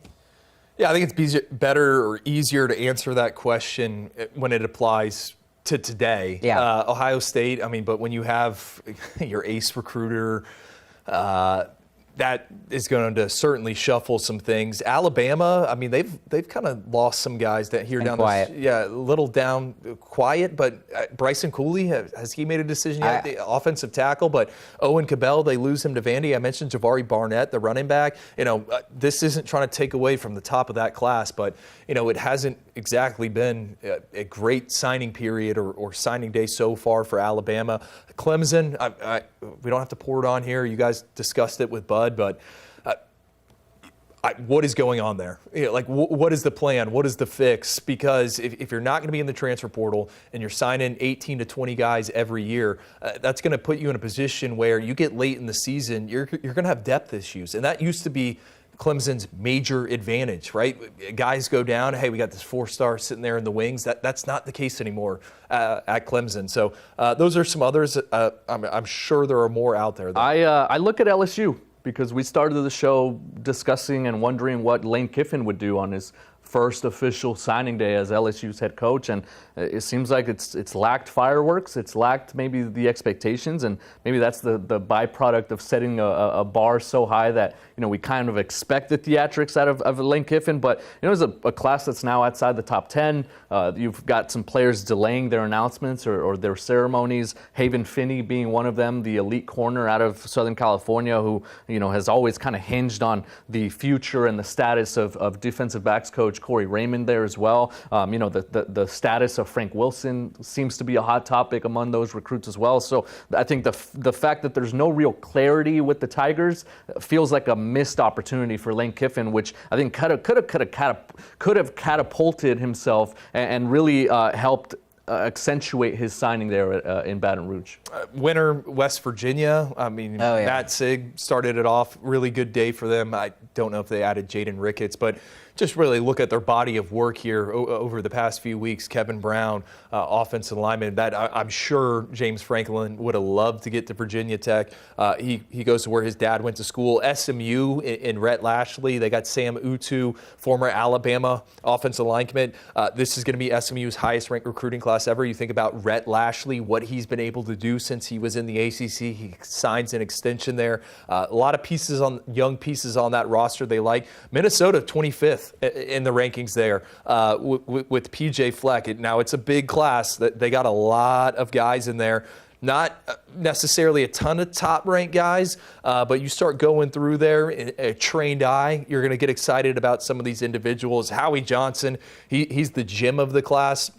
Yeah, I think it's better or easier to answer that question when it applies to today. Yeah. Ohio State, but when you have your ace recruiter, that is going to certainly shuffle some things. Alabama, they've kind of lost some guys that here down quiet. a little down quiet, but Bryson Cooley, has he made a decision yet? The offensive tackle, but Owen Cabell, they lose him to Vandy. I mentioned Jabari Barnett, the running back. This isn't trying to take away from the top of that class, but it hasn't exactly been a great signing period or signing day so far for Alabama. Clemson, we don't have to pour it on here. You guys discussed it with Bud, but what is going on there? What is the plan? What is the fix? Because if you're not going to be in the transfer portal and you're signing 18 to 20 guys every year, that's going to put you in a position where you get late in the season, you're going to have depth issues. And that used to be Clemson's major advantage, right? Guys go down, hey, we got this 4-star sitting there in the wings. That's not the case anymore at Clemson. So those are some others. I'm sure there are more out there. I look at LSU because we started the show discussing and wondering what Lane Kiffin would do on his first official signing day as LSU's head coach, and it seems like it's lacked fireworks. It's lacked maybe the expectations, and maybe that's the byproduct of setting a bar so high that we kind of expect the theatrics out of Lane Kiffin. But it's a class that's now outside the top 10. You've got some players delaying their announcements or their ceremonies. Haven Finney being one of them, the elite corner out of Southern California, who has always kind of hinged on the future and the status of defensive backs coach Corey Raymond there as well. The status of Frank Wilson seems to be a hot topic among those recruits as well. So I think the fact that there's no real clarity with the Tigers feels like a missed opportunity for Lane Kiffin, which I think could have catapulted himself and really helped accentuate his signing there in Baton Rouge? Winner, West Virginia. I mean, Matt Sig started it off. Really good day for them. I don't know if they added Jaden Ricketts, but just really look at their body of work here over the past few weeks. Kevin Brown, offensive lineman, that I'm sure James Franklin would have loved to get to Virginia Tech. He goes to where his dad went to school. SMU in Rhett Lashley. They got Sam Utu, former Alabama offensive lineman. This is going to be SMU's highest ranked recruiting class ever. You think about Rhett Lashley, what he's been able to do since he was in the ACC. He signs an extension there. A lot of young pieces on that roster they like. Minnesota, 25th in the rankings there with PJ Fleck. Now, it's a big class. They got a lot of guys in there. Not necessarily a ton of top-ranked guys, but you start going through there, a trained eye, you're going to get excited about some of these individuals. Howie Johnson, he's the gem of the class.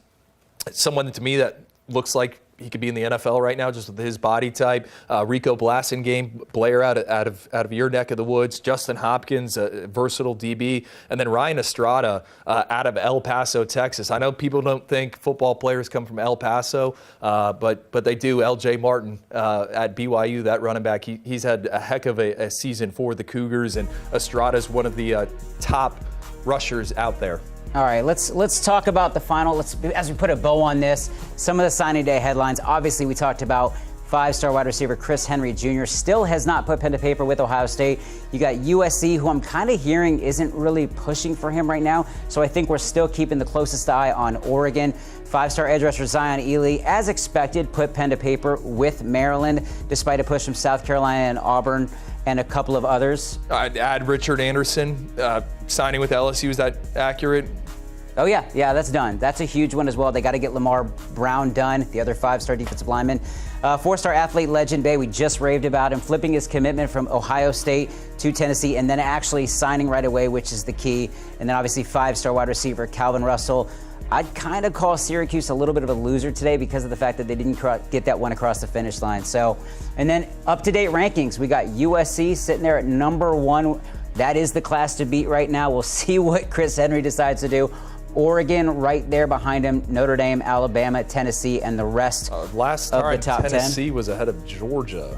Someone to me that looks like he could be in the NFL right now just with his body type. Rico Blasingame, Blair out of your neck of the woods. Justin Hopkins, a versatile DB. And then Ryan Estrada out of El Paso, Texas. I know people don't think football players come from El Paso, but they do. L.J. Martin at BYU, that running back, he's had a heck of a season for the Cougars, and Estrada's one of the top rushers out there. All right, let's talk about the final. As we put a bow on this, some of the signing day headlines. Obviously, we talked about five-star wide receiver Chris Henry Jr. still has not put pen to paper with Ohio State. You got USC, who I'm kind of hearing isn't really pushing for him right now. So I think we're still keeping the closest eye on Oregon. Five-star edge rusher Zion Ely, as expected, put pen to paper with Maryland, despite a push from South Carolina and Auburn and a couple of others. I'd add Richard Anderson signing with LSU. Is that accurate? Oh, yeah, that's done. That's a huge one as well. They got to get Lamar Brown done, the other five-star defensive lineman. Four-star athlete Legend Bay, we just raved about him, flipping his commitment from Ohio State to Tennessee and then actually signing right away, which is the key. And then obviously five-star wide receiver Calvin Russell. I'd kind of call Syracuse a little bit of a loser today because of the fact that they didn't get that one across the finish line. So, and then up-to-date rankings, we got USC sitting there at number 1. That is the class to beat right now. We'll see what Chris Henry decides to do. Oregon right there behind him, Notre Dame, Alabama, Tennessee, and the rest of the top 10. Tennessee was ahead of Georgia.